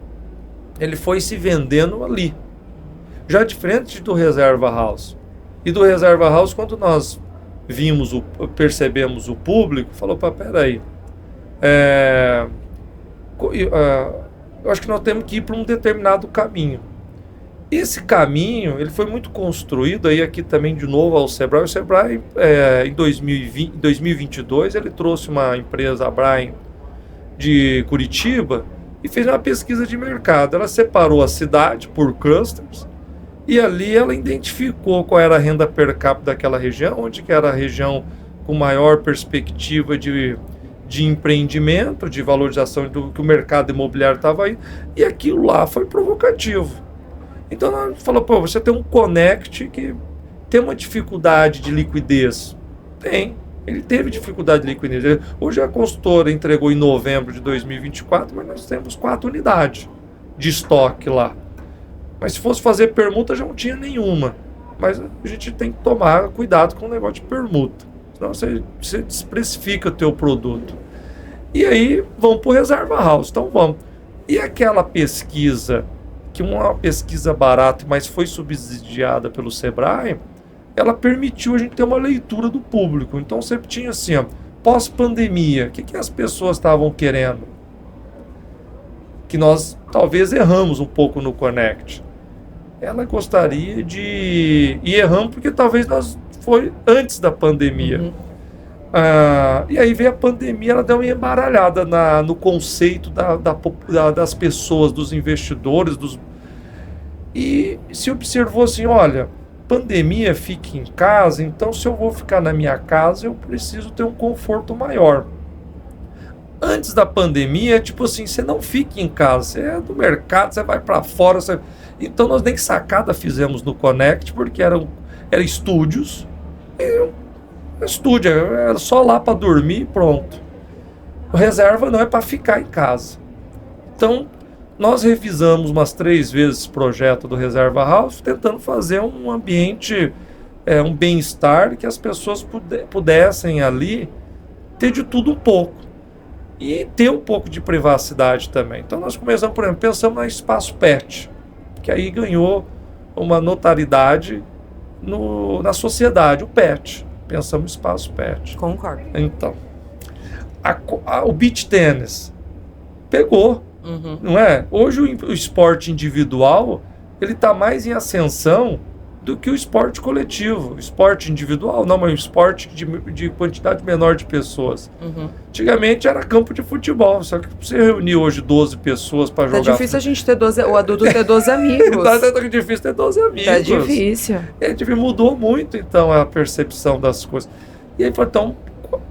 Ele foi se vendendo ali. Já diferente do Reserva House. E do Reserva House, quando nós percebemos o público, falou, peraí, eu acho que nós temos que ir para um determinado caminho. Esse caminho, ele foi muito construído, aí aqui também de novo ao Sebrae. O Sebrae, em 2022, ele trouxe uma empresa, a Brian, de Curitiba, e fez uma pesquisa de mercado. Ela separou a cidade por clusters, e ali ela identificou qual era a renda per capita daquela região, onde que era a região com maior perspectiva de empreendimento, de valorização do que o mercado imobiliário estava aí, e aquilo lá foi provocativo. Então ela falou, você tem um Connect que tem uma dificuldade de liquidez. Ele teve dificuldade de liquidez. Hoje a consultora entregou em novembro de 2024, mas nós temos 4 unidades de estoque lá. Mas se fosse fazer permuta, já não tinha nenhuma. Mas a gente tem que tomar cuidado com o negócio de permuta. Senão você desprecifica o teu produto. E aí, vamos para o Reserva House. Então, vamos. E aquela pesquisa, que uma pesquisa barata, mas foi subsidiada pelo Sebrae, ela permitiu a gente ter uma leitura do público. Então, sempre tinha assim, pós-pandemia, o que as pessoas estavam querendo? Que nós, talvez, erramos um pouco no Connect. Ela gostaria de... E erramos porque talvez foi antes da pandemia. Uhum. E aí veio a pandemia, ela deu uma embaralhada no conceito das pessoas, dos investidores, e se observou assim, olha, pandemia, fique em casa, então se eu vou ficar na minha casa, eu preciso ter um conforto maior. Antes da pandemia, tipo assim, você não fica em casa, você é do mercado, você vai para fora, então nós nem sacada fizemos no Connect, porque era estúdios, estúdio, era só lá para dormir e pronto. O Reserva não é para ficar em casa. Então, nós revisamos umas 3 vezes esse projeto do Reserva House, tentando fazer um ambiente, um bem-estar, que as pessoas pudessem ali ter de tudo um pouco. E ter um pouco de privacidade também. Então nós começamos, por exemplo, pensamos no espaço pet, que aí ganhou uma notoriedade na sociedade, o pet. Pensamos no espaço pet. Concordo. Então, o beach tênis pegou, não é? Hoje o esporte individual, ele está mais em ascensão do que o esporte coletivo. O esporte individual, não, mas o esporte de quantidade menor de pessoas. Antigamente era campo de futebol, só que você reunir hoje 12 pessoas para jogar... Tá difícil a gente ter 12, o adulto ter 12 amigos. Tá difícil ter 12 amigos. Tá difícil. Mudou muito, então, a percepção das coisas. E aí, então,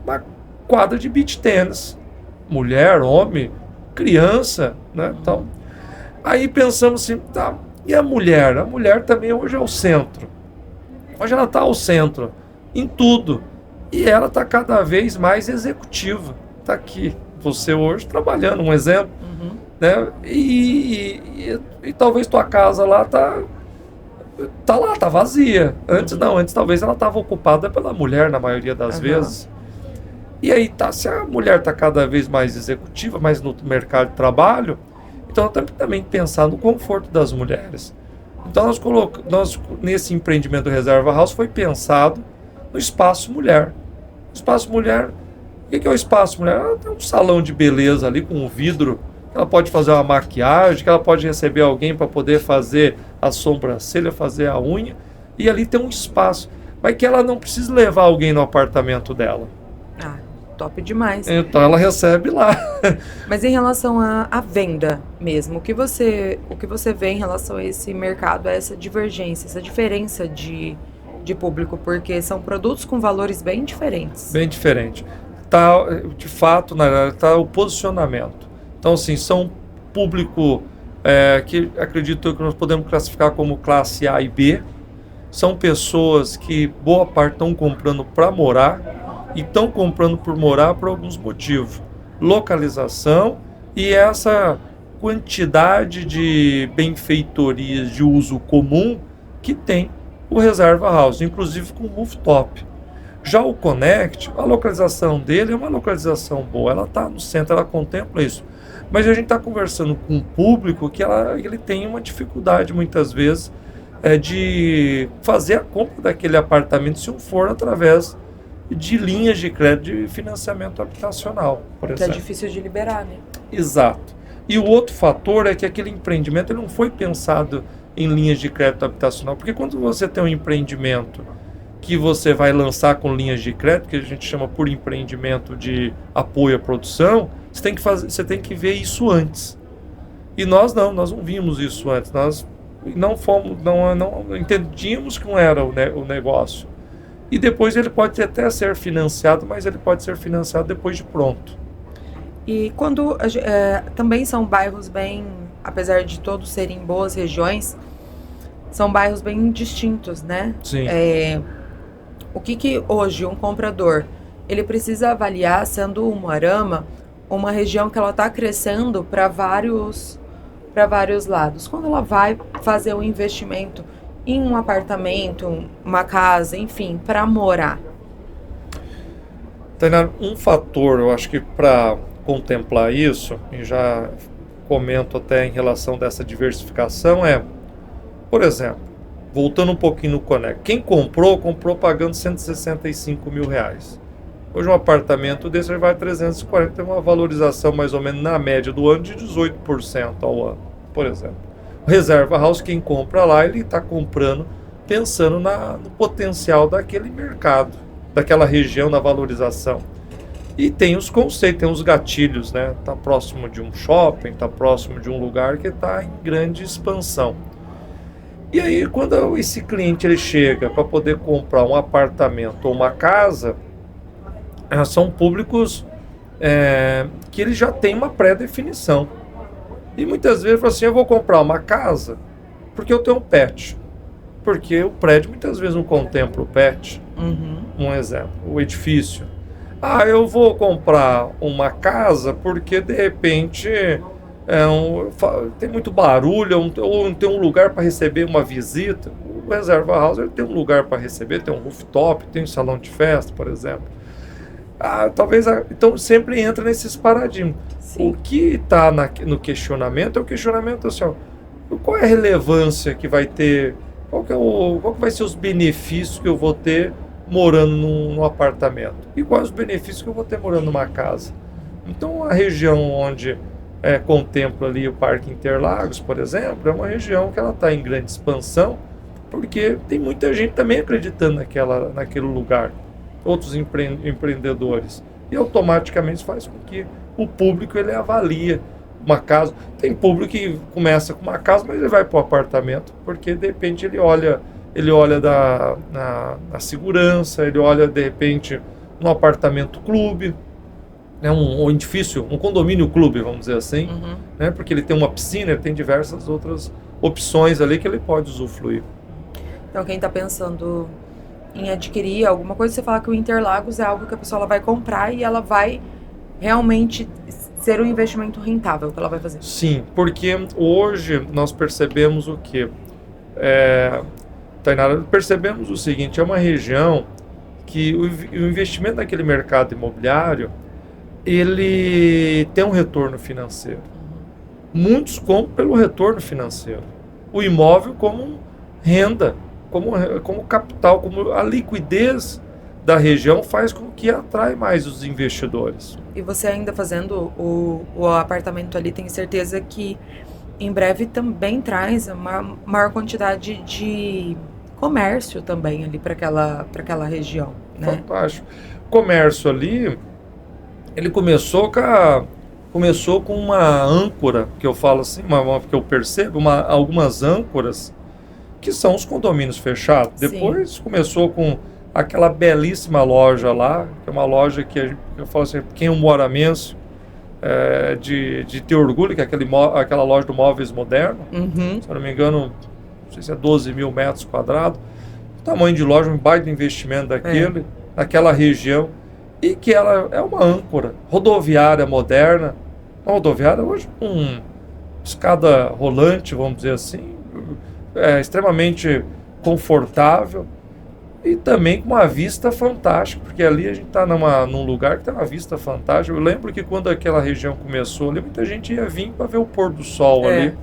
uma quadra de beach tênis. Mulher, homem, criança, né? Então, aí pensamos assim, tá... E a mulher? A mulher também hoje é o centro. Hoje ela está ao centro, em tudo. E ela está cada vez mais executiva. Está aqui, você hoje trabalhando, um exemplo. Né? E talvez tua casa lá tá lá, tá vazia. Antes não, antes talvez ela estava ocupada pela mulher na maioria das vezes. E aí, se a mulher está cada vez mais executiva, mais no mercado de trabalho, então temos também que pensar no conforto das mulheres. Então nós nesse empreendimento do Reserva House foi pensado no espaço mulher. O espaço mulher, o que é o espaço mulher? Ela tem um salão de beleza ali com um vidro, que ela pode fazer uma maquiagem, que ela pode receber alguém para poder fazer a sobrancelha, fazer a unha, e ali tem um espaço. Mas que ela não precisa levar alguém no apartamento dela. Top demais. Então ela recebe lá. Mas em relação à venda mesmo, o que você vê em relação a esse mercado, a essa divergência, essa diferença de público? Porque são produtos com valores bem diferentes. Bem diferente. De fato, na verdade, está o posicionamento. Então, assim, são público que acredito que nós podemos classificar como classe A e B. São pessoas que boa parte estão comprando para morar, e estão comprando por morar por alguns motivos. Localização e essa quantidade de benfeitorias de uso comum que tem o Reserva House, inclusive com rooftop. Já o Connect, a localização dele é uma localização boa, ela está no centro, ela contempla isso. Mas a gente está conversando com um público que ele tem uma dificuldade muitas vezes de fazer a compra daquele apartamento se não for através de linhas de crédito de financiamento habitacional, por exemplo. Que é difícil de liberar, né? Exato. E o outro fator é que aquele empreendimento ele não foi pensado em linhas de crédito habitacional, porque quando você tem um empreendimento que você vai lançar com linhas de crédito, que a gente chama por empreendimento de apoio à produção, você tem que ver isso antes. E nós não vimos isso antes. Nós não entendíamos que não era o negócio. E depois ele pode até ser financiado, mas ele pode ser financiado depois de pronto. E quando também são bairros bem, apesar de todos serem boas regiões, são bairros bem distintos, né? Sim. O que hoje um comprador ele precisa avaliar, sendo Umuarama uma região que ela está crescendo para vários lados. Quando ela vai fazer um investimento em um apartamento, uma casa, enfim, para morar. Tainá, um fator, eu acho que para contemplar isso, e já comento até em relação dessa diversificação, por exemplo, voltando um pouquinho no Connect, quem comprou pagando R$165 mil. Hoje um apartamento desse vai 340, tem uma valorização mais ou menos na média do ano de 18% ao ano, por exemplo. Reserva House, quem compra lá, ele está comprando pensando no potencial daquele mercado, daquela região, na valorização. E tem os conceitos, tem os gatilhos, né? Está próximo de um shopping, está próximo de um lugar que está em grande expansão. E aí, quando esse cliente ele chega para poder comprar um apartamento ou uma casa, são públicos que ele já tem uma pré-definição. E muitas vezes fala assim, eu vou comprar uma casa porque eu tenho um pet. Porque o prédio muitas vezes não contempla o pet. Um exemplo, o edifício. Eu vou comprar uma casa porque de repente tem muito barulho, ou tem um lugar para receber uma visita. O Reserva House ele tem um lugar para receber, tem um rooftop, tem um salão de festa, por exemplo. Então sempre entra nesses paradigmas. Sim. O que está no questionamento é o questionamento assim, qual é a relevância que vai ter, qual que vai ser os benefícios que eu vou ter morando num apartamento e quais os benefícios que eu vou ter morando numa casa. Então a região onde contempla ali o Parque Interlagos, por exemplo, é uma região que ela está em grande expansão, porque tem muita gente também acreditando naquele lugar, outros empreendedores, e automaticamente faz com que o público ele avalia uma casa. Tem público que começa com uma casa, mas ele vai para o apartamento, porque de repente ele olha na segurança, ele olha de repente no apartamento clube, um edifício, um condomínio clube, vamos dizer assim, né? Porque ele tem uma piscina, ele tem diversas outras opções ali que ele pode usufruir. Então quem está pensando em adquirir alguma coisa, você fala que o Interlagos é algo que a pessoa ela vai comprar e ela vai realmente ser um investimento rentável que ela vai fazer. Sim, porque hoje nós percebemos o quê? Tainara, percebemos o seguinte, é uma região que o investimento naquele mercado imobiliário, ele tem um retorno financeiro. Muitos compram pelo retorno financeiro. O imóvel como renda, como capital, como a liquidez da região faz com que atrai mais os investidores. E você ainda fazendo o apartamento ali, tem certeza que em breve também traz uma maior quantidade de comércio também ali para aquela região, né? Fantástico. O comércio ali, ele começou com uma âncora, que eu falo assim, que eu percebo, algumas âncoras que são os condomínios fechados. Sim. Depois começou com aquela belíssima loja lá, que é uma loja que eu falo assim, quem é um moramense de ter orgulho, que é aquela loja do Móveis Moderno, se eu não me engano, não sei se é 12 mil metros quadrados, o tamanho de loja, um baita investimento naquela região, e que ela é uma âncora rodoviária moderna, uma rodoviária hoje com escada rolante, vamos dizer assim, extremamente confortável e também com uma vista fantástica, porque ali a gente está num lugar que tem uma vista fantástica. Eu lembro que quando aquela região começou ali, muita gente ia vir para ver o pôr do sol ali,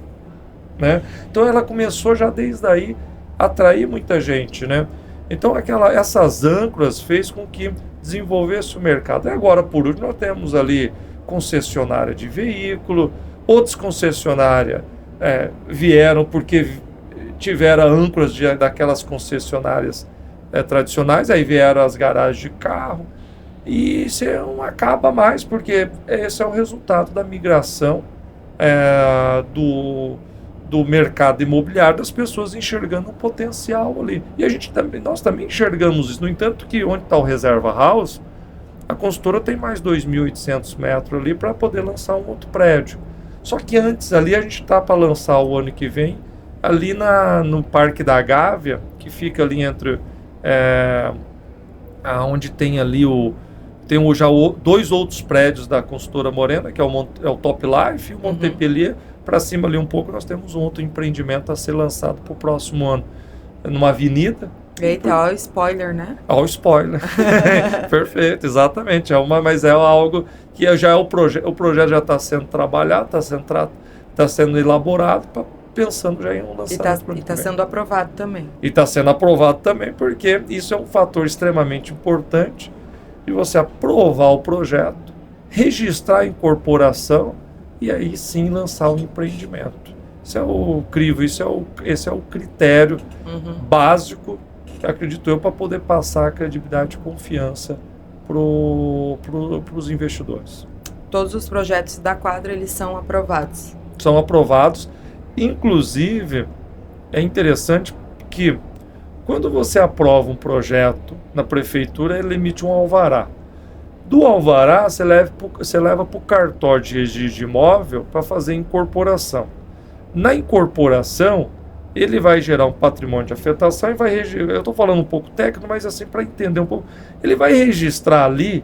né? Então ela começou já desde aí a atrair muita gente, né? Então essas âncoras fez com que desenvolvesse o mercado. E agora, por último, nós temos ali concessionária de veículo, outras concessionárias vieram porque tiveram âncoras daquelas concessionárias tradicionais, aí vieram as garagens de carro, e isso não acaba mais, porque esse é o resultado da migração do mercado imobiliário, das pessoas enxergando um potencial ali. E nós também enxergamos isso. No entanto, que onde está o Reserva House, a consultora tem mais 2.800 metros ali para poder lançar um outro prédio. Só que antes ali a gente está para lançar o ano que vem, ali no Parque da Gávea, que fica ali entre onde tem ali já dois outros prédios da consultora Morena, que é o Top Life e o Montpellier. Para cima ali um pouco nós temos um outro empreendimento a ser lançado para o próximo ano, numa avenida. Eita, olha o spoiler, né? Olha o spoiler. Perfeito, exatamente. Mas é algo que já é o projeto já está sendo trabalhado, está sendo elaborado, pensando já em um lançamento. E está sendo aprovado também. E está sendo aprovado também, porque isso é um fator extremamente importante de você aprovar o projeto, registrar a incorporação e aí sim lançar o empreendimento. Isso é o crivo, esse é o critério básico, que acredito eu, para poder passar a credibilidade e confiança para os investidores. Todos os projetos da Quadra, eles são aprovados? São aprovados. Inclusive, é interessante que quando você aprova um projeto na prefeitura, ele emite um alvará. Do alvará, você leva para o cartório de registro de imóvel para fazer incorporação. Na incorporação, ele vai gerar um patrimônio de afetação e eu estou falando um pouco técnico, mas assim, para entender um pouco, ele vai registrar ali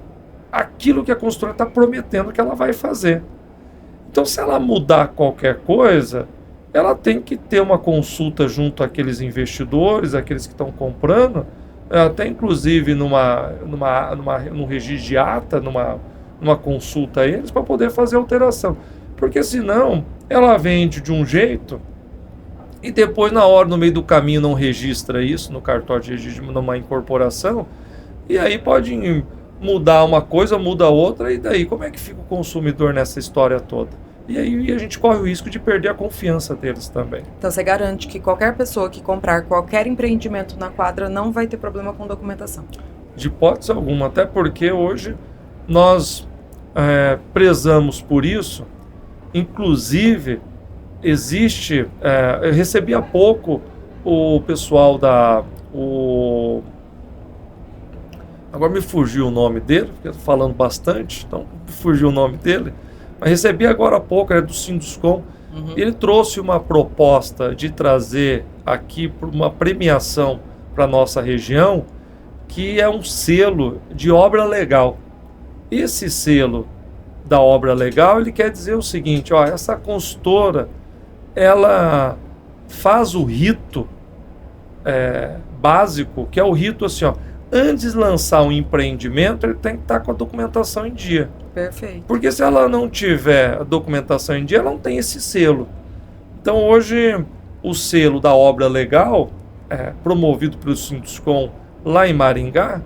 aquilo que a consultora está prometendo que ela vai fazer. Então, se ela mudar qualquer coisa, ela tem que ter uma consulta junto àqueles investidores, aqueles que estão comprando, até inclusive num registro de ata, numa consulta a eles, para poder fazer alteração. Porque senão, ela vende de um jeito e depois, na hora, no meio do caminho, não registra isso no cartório de registro, numa incorporação, e aí pode mudar uma coisa, muda outra, e daí como é que fica o consumidor nessa história toda? E aí a gente corre o risco de perder a confiança deles também. Então você garante que qualquer pessoa que comprar qualquer empreendimento na Quadra não vai ter problema com documentação? De hipótese alguma, até porque hoje nós prezamos por isso. Inclusive, existe... eu recebi há pouco o pessoal agora me fugiu o nome dele, porque eu estou falando bastante, então me fugiu o nome dele. Mas recebi agora há pouco, do Sinduscom. Ele trouxe uma proposta de trazer aqui uma premiação para a nossa região, que é um selo de obra legal. Esse selo da obra legal, ele quer dizer o seguinte, essa consultora, ela faz o rito básico, que é o rito assim, antes de lançar um empreendimento, ele tem que estar com a documentação em dia. Perfeito. Porque se ela não tiver a documentação em dia, ela não tem esse selo. Então hoje, o selo da obra legal, promovido pelo Sinduscom lá em Maringá,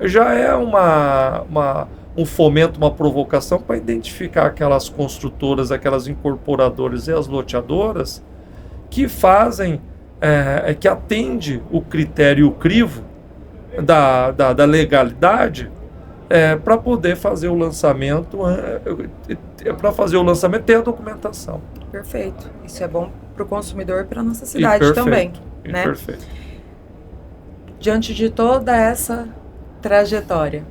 já é um fomento, uma provocação para identificar aquelas construtoras, aquelas incorporadoras e as loteadoras que fazem, que atende o critério, o crivo da legalidade, para poder fazer o lançamento, ter a documentação. Perfeito. Isso é bom para o consumidor e para a nossa cidade também. Né? Perfeito. Diante de toda essa trajetória,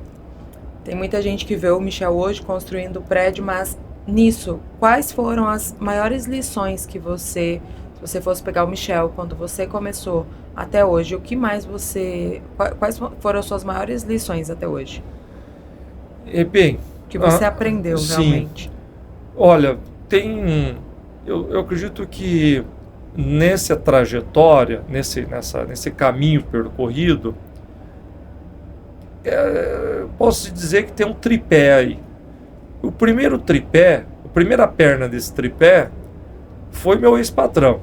tem muita gente que vê o Michel hoje construindo o prédio, mas nisso, quais foram as maiores lições que se você fosse pegar o Michel, quando você começou até hoje, o que mais quais foram as suas maiores lições até hoje? Bem, que você aprendeu realmente? Sim. Olha, eu acredito que nessa trajetória, nesse caminho percorrido, posso dizer que tem um tripé aí. O primeiro tripé, a primeira perna desse tripé, foi meu ex-patrão.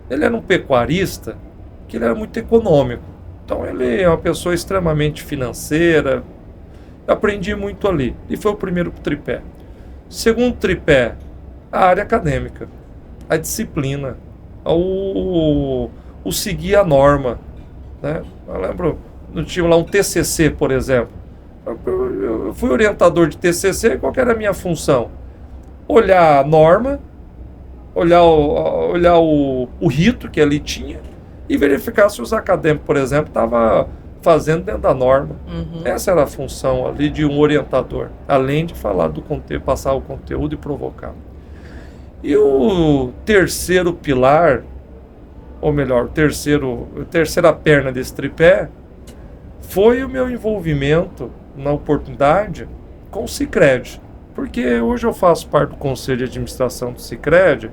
Ele era um pecuarista, que ele era muito econômico. Então ele é uma pessoa extremamente financeira. Eu aprendi muito ali. E foi o primeiro tripé. Segundo tripé, a área acadêmica, a disciplina, o seguir a norma. Né? Eu lembro, tinha lá um TCC, por exemplo. Eu fui orientador de TCC, qual que era a minha função? Olhar a norma, olhar o rito que ali tinha e verificar se os acadêmicos, por exemplo, estavam fazendo dentro da norma. Essa era a função ali de um orientador, além de falar do conteúdo, passar o conteúdo e provocar. E o terceiro pilar, ou melhor, a terceira perna desse tripé, foi o meu envolvimento na oportunidade com o Sicredi. Porque hoje eu faço parte do Conselho de Administração do Sicredi,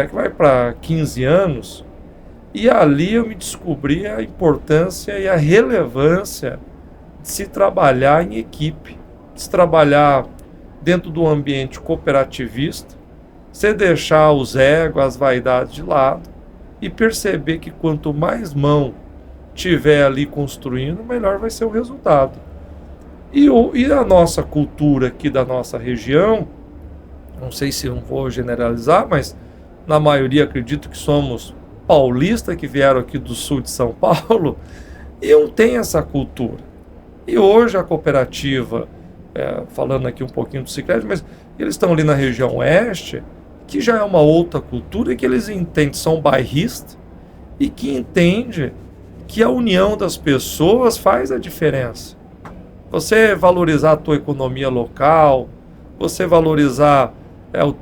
que vai para 15 anos, e ali eu me descobri a importância e a relevância de se trabalhar em equipe, de se trabalhar dentro do ambiente cooperativista, você deixar os egos, as vaidades de lado e perceber que quanto mais mão tiver ali construindo, melhor vai ser o resultado. E a nossa cultura aqui da nossa região, não sei se não vou generalizar, mas na maioria acredito que somos paulistas que vieram aqui do sul de São Paulo e não tem essa cultura. E hoje a cooperativa, falando aqui um pouquinho do Sicredi, mas eles estão ali na região oeste, que já é uma outra cultura e que eles entendem, são bairristas e que entendem que a união das pessoas faz a diferença. Você valorizar a tua economia local, você valorizar o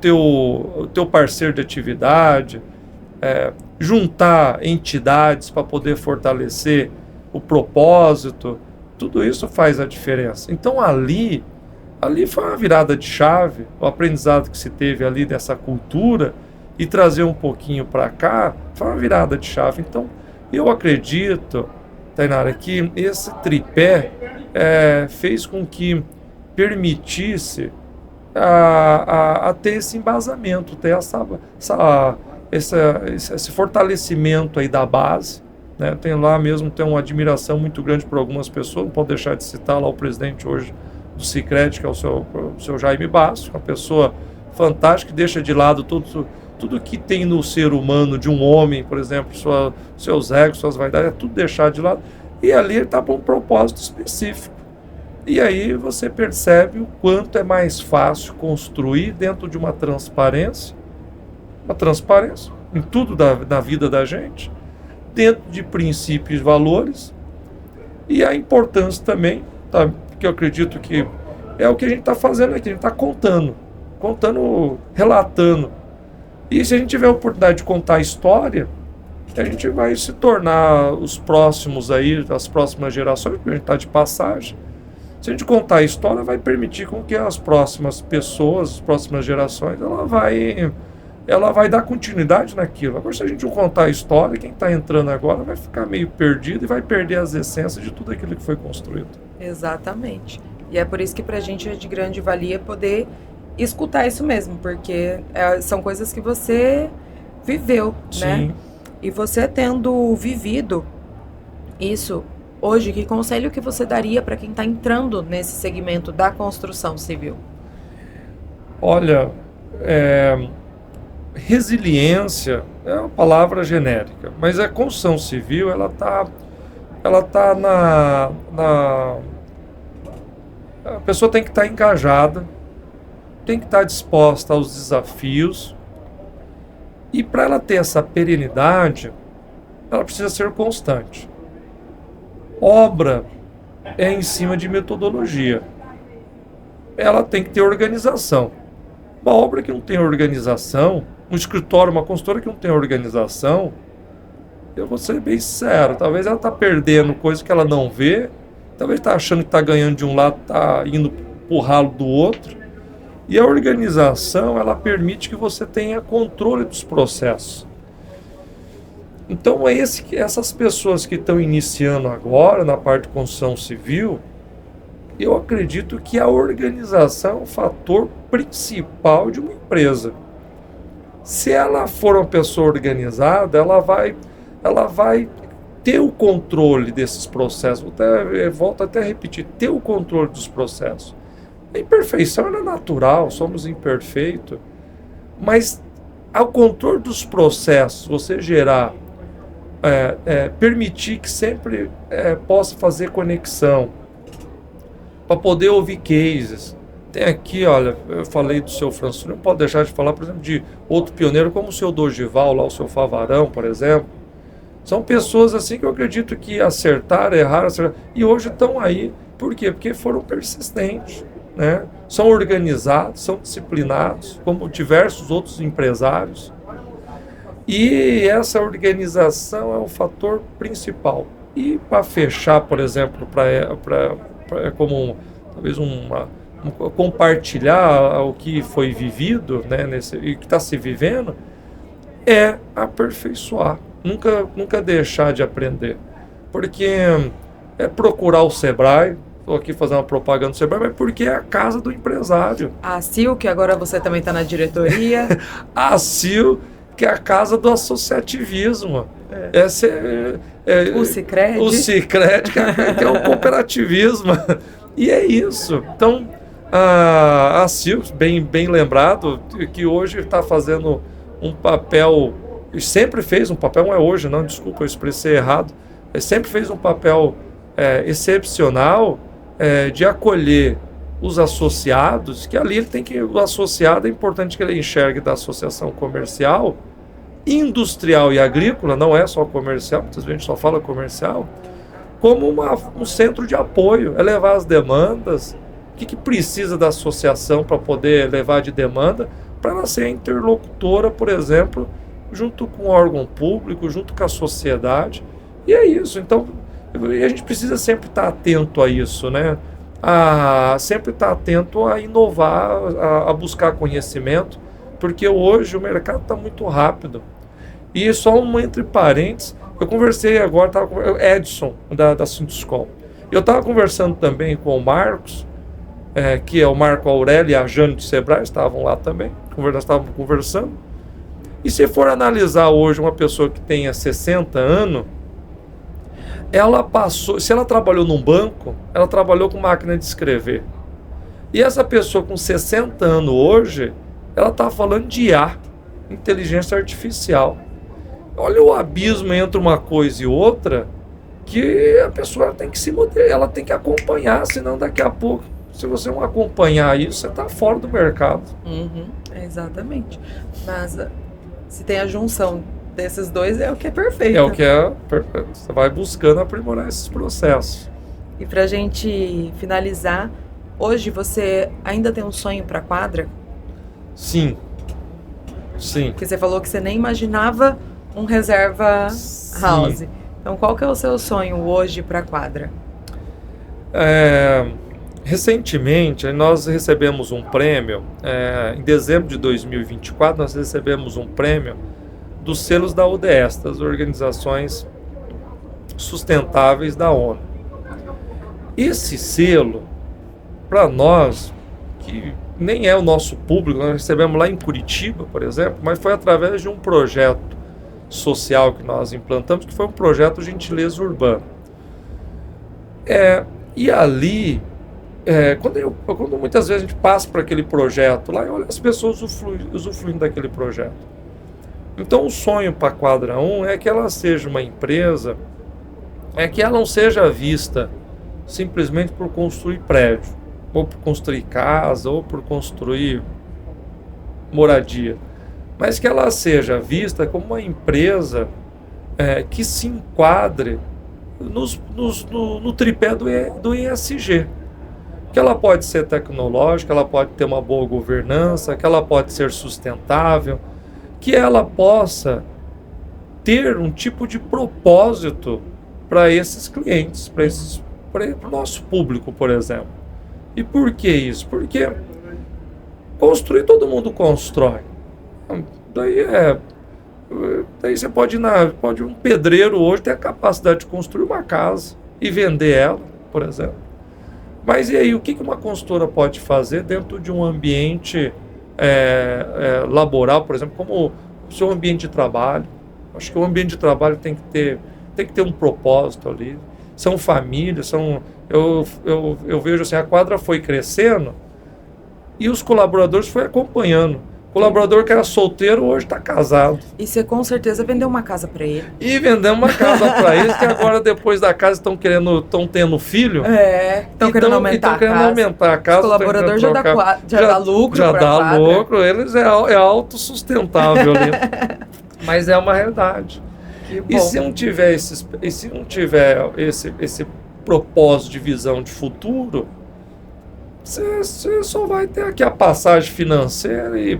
teu parceiro de atividade, juntar entidades para poder fortalecer o propósito, tudo isso faz a diferença. Então ali Ali foi uma virada de chave, o aprendizado que se teve ali dessa cultura e trazer um pouquinho para cá, foi uma virada de chave. Então, eu acredito, Tainara, que esse tripé fez com que permitisse a ter esse embasamento, ter esse fortalecimento aí da base, né? Tenho uma admiração muito grande por algumas pessoas, não posso deixar de citar lá o presidente hoje do Sicredi, que é o seu Jaime Basso, uma pessoa fantástica, que deixa de lado tudo que tem no ser humano de um homem, por exemplo, seus egos, suas vaidades, é tudo deixar de lado, e ali ele está para um propósito específico. E aí você percebe o quanto é mais fácil construir dentro de uma transparência em tudo da vida da gente, dentro de princípios e valores, e a importância também, tá, que eu acredito que é o que a gente está fazendo aqui, a gente está contando, relatando. E se a gente tiver a oportunidade de contar a história, a gente vai se tornar os próximos aí, as próximas gerações, porque a gente está de passagem. Se a gente contar a história, vai permitir com que as próximas pessoas, as próximas gerações, ela vai dar continuidade naquilo. Agora, se a gente não contar a história, quem está entrando agora vai ficar meio perdido e vai perder as essências de tudo aquilo que foi construído. Exatamente. E é por isso que para a gente é de grande valia poder escutar isso mesmo, porque são coisas que você viveu, Sim. Né? E você tendo vivido isso hoje, que conselho que você daria para quem está entrando nesse segmento da construção civil? Olha, resiliência é uma palavra genérica, mas a construção civil, ela tá a pessoa tem que estar engajada, tem que estar disposta aos desafios, e para ela ter essa perenidade, ela precisa ser constante. Obra é em cima de metodologia. Ela tem que ter organização. Uma obra que não tem organização, um escritório, uma consultora que não tem organização, eu vou ser bem sincero, talvez ela está perdendo coisa que ela não vê, talvez está achando que está ganhando de um lado, está indo para o ralo do outro. E a organização, ela permite que você tenha controle dos processos. Então, essas pessoas que estão iniciando agora na parte de construção civil, eu acredito que a organização é o fator principal de uma empresa. Se ela for uma pessoa organizada, ela vai ter o controle desses processos. Volto até a repetir, ter o controle dos processos. A imperfeição é natural, somos imperfeitos, mas ao controle dos processos, você gerar, permitir que sempre possa fazer conexão, para poder ouvir cases. Tem aqui, olha, eu falei do seu Franço, não pode deixar de falar, por exemplo, de outro pioneiro como o seu Dorival, lá o seu Favarão, por exemplo. São pessoas assim que eu acredito que acertaram, erraram, e hoje estão aí. Por quê? Porque foram persistentes, né? São organizados, são disciplinados, como diversos outros empresários. E essa organização é o fator principal. E para fechar, por exemplo, como talvez compartilhar o que foi vivido, né, e que está se vivendo, é aperfeiçoar. Nunca deixar de aprender. Porque é procurar o Sebrae. Estou aqui fazendo uma propaganda do Sebrae, mas porque é a casa do empresário. A CIL, que agora você também está na diretoria. A CIL, que é a casa do associativismo. O Sicredi. O Sicredi, que é o cooperativismo. E é isso. Então, a CIL, bem lembrado, que hoje está fazendo um papel, sempre fez um papel, não é hoje, não, desculpa, eu expressei errado, sempre fez um papel excepcional, de acolher os associados, que ali o associado é importante que ele enxergue da associação comercial, industrial e agrícola, não é só comercial, muitas vezes a gente só fala comercial, como um centro de apoio, é levar as demandas, o que precisa da associação para poder levar de demanda, para ela ser interlocutora, por exemplo, junto com o órgão público, junto com a sociedade, e é isso. Então, a gente precisa sempre estar atento a isso, né? a sempre estar atento a inovar, a buscar conhecimento, porque hoje o mercado está muito rápido. E só entre parênteses, eu conversei agora, estava com o Edson, da Sinduscom. Eu estava conversando também com o Marcos, que é o Marco Aurélio e a Jane de Sebrae, estavam lá também, nós estávamos conversando. E se for analisar hoje uma pessoa que tenha 60 anos, ela passou, se ela trabalhou num banco, ela trabalhou com máquina de escrever. E essa pessoa com 60 anos hoje, ela está falando de IA, inteligência artificial. Olha o abismo entre uma coisa e outra, que a pessoa tem que se modelar, ela tem que acompanhar, senão daqui a pouco, se você não acompanhar isso, você está fora do mercado. Exatamente. Mas se tem a junção desses dois, é o que é perfeito. É o que é perfeito. Você vai buscando aprimorar esses processos. E para a gente finalizar, hoje você ainda tem um sonho para a quadra? Sim. Porque você falou que você nem imaginava um reserva house. Então, qual que é o seu sonho hoje para a quadra? Recentemente, nós recebemos um prêmio, em dezembro de 2024, nós recebemos um prêmio dos selos da ODS, das Organizações Sustentáveis da ONU. Esse selo, para nós, que nem é o nosso público, nós recebemos lá em Curitiba, por exemplo, mas foi através de um projeto social que nós implantamos, que foi um projeto Gentileza Urbana. E ali, quando muitas vezes a gente passa por aquele projeto lá, e olha as pessoas usufruindo daquele projeto. Então o sonho para a Quadra 1 é que ela seja uma empresa, que ela não seja vista simplesmente por construir prédio, ou por construir casa, ou por construir moradia, mas que ela seja vista como uma empresa que se enquadre no tripé do ESG. Que ela pode ser tecnológica, ela pode ter uma boa governança, que ela pode ser sustentável, que ela possa ter um tipo de propósito para esses clientes, para o nosso público, por exemplo. E por que isso? Porque construir, todo mundo constrói. Daí você pode um pedreiro hoje ter a capacidade de construir uma casa e vender ela, por exemplo. Mas e aí, o que uma consultora pode fazer dentro de um ambiente laboral, por exemplo, como o seu ambiente de trabalho? Acho que o ambiente de trabalho tem que ter um propósito ali. São famílias, eu vejo assim, a quadra foi crescendo e os colaboradores foram acompanhando. O colaborador que era solteiro hoje está casado. E você com certeza vendeu uma casa para ele. E vendemos uma casa para eles, que agora depois da casa estão tendo filho. Estão querendo aumentar a casa. O colaborador já dá lucro. Já dá lucro, eles é autossustentável ali. Mas é uma realidade. E se não tiver esse propósito de visão de futuro, você só vai ter aqui a passagem financeira e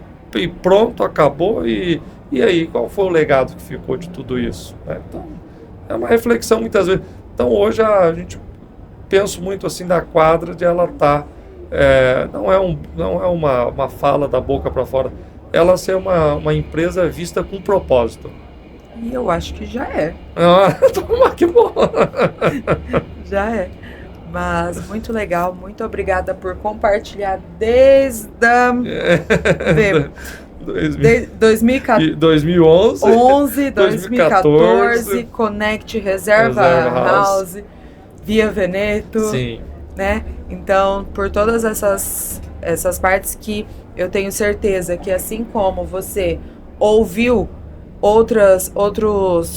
pronto, acabou. E aí, qual foi o legado que ficou de tudo isso? Então, é uma reflexão muitas vezes. Então, hoje a gente pensa muito assim da quadra, de ela estar... não é uma fala da boca para fora, ela ser uma empresa vista com propósito. E eu acho que já é. Que bom! Já é. Mas muito legal, muito obrigada por compartilhar desde 2011, 2014, Connect Reserva House, Via Veneto. Sim. Né? Então, por todas essas partes que eu tenho certeza que, assim como você ouviu outros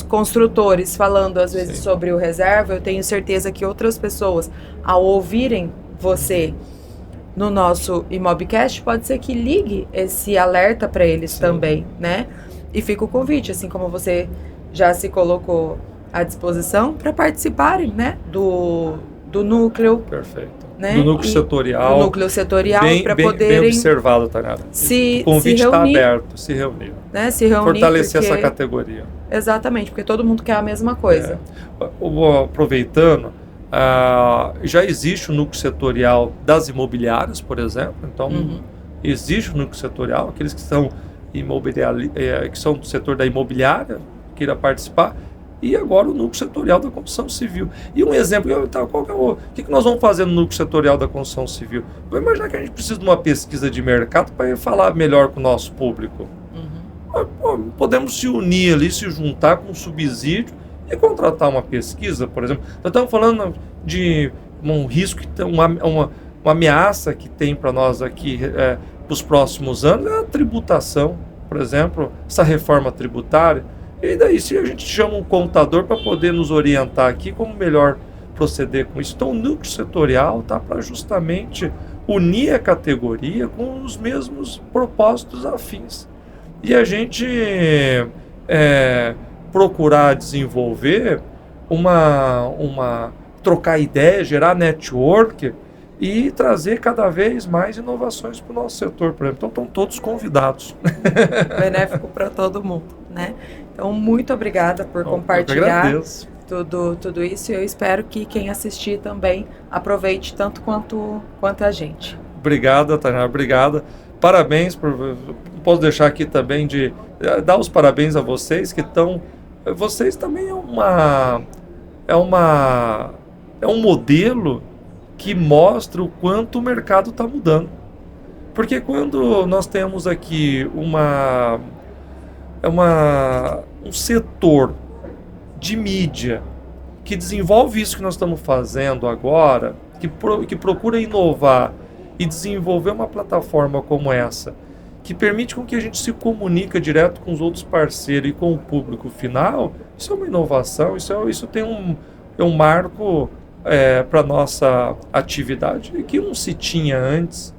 construtores falando às vezes sobre o reserva, eu tenho certeza que outras pessoas, ao ouvirem você no nosso Imobcast, pode ser que ligue esse alerta para eles também, né? E fica o convite, assim como você já se colocou à disposição, para participarem, né, do núcleo. Perfeito. Né? Do núcleo setorial. Do núcleo setorial, para poderem... Bem observado, Tainara. O convite está aberto, se reunir. Né? Se reunir. Fortalecer essa categoria. Exatamente, porque todo mundo quer a mesma coisa. Aproveitando, Já existe o núcleo setorial das imobiliárias, por exemplo. Então, existe o núcleo setorial, aqueles que são que são do setor da imobiliária, queira participar. E agora o núcleo setorial da construção civil. E um exemplo, o que nós vamos fazer no núcleo setorial da construção civil? Vamos imaginar que a gente precisa de uma pesquisa de mercado para falar melhor com o nosso público. Podemos se unir ali, se juntar com um subsídio e contratar uma pesquisa, por exemplo. Nós estamos falando de um risco, uma ameaça que tem para nós aqui para os próximos anos, é a tributação, por exemplo, essa reforma tributária. E daí, se a gente chama um contador para poder nos orientar aqui como melhor proceder com isso. Então, o núcleo setorial está para justamente unir a categoria com os mesmos propósitos afins. E a gente procurar desenvolver trocar ideia, gerar network e trazer cada vez mais inovações para o nosso setor, por exemplo. Então, estão todos convidados. Benéfico para todo mundo, né? Então, muito obrigada por compartilhar tudo isso. E eu espero que quem assistir também aproveite tanto quanto a gente. Obrigada, Tainara. Obrigada. Parabéns. Não posso deixar aqui também de dar os parabéns a vocês que estão... Vocês também é um modelo que mostra o quanto o mercado está mudando. Porque quando nós temos aqui um setor de mídia que desenvolve isso que nós estamos fazendo agora, que procura inovar e desenvolver uma plataforma como essa, que permite com que a gente se comunique direto com os outros parceiros e com o público final, isso é uma inovação, isso tem um marco para a nossa atividade que não se tinha antes.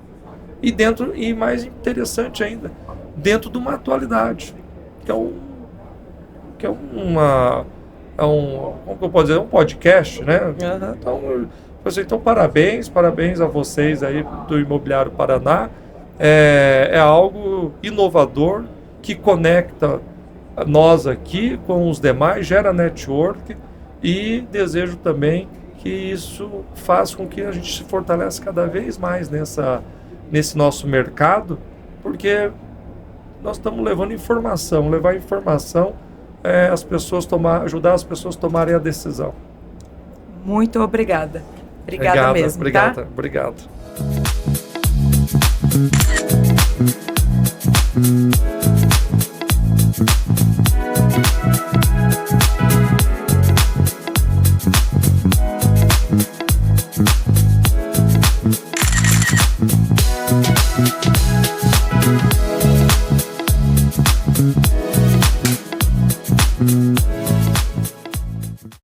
E mais interessante ainda, dentro de uma atualidade, como que eu posso dizer, um podcast, né? Então, parabéns a vocês aí do Imobiliário Paraná. É algo inovador que conecta nós aqui com os demais, gera network e desejo também que isso faça com que a gente se fortaleça cada vez mais nesse nosso mercado, porque nós estamos levando informação, ajudar as pessoas a tomarem a decisão. Muito obrigada. Obrigada mesmo. Obrigado.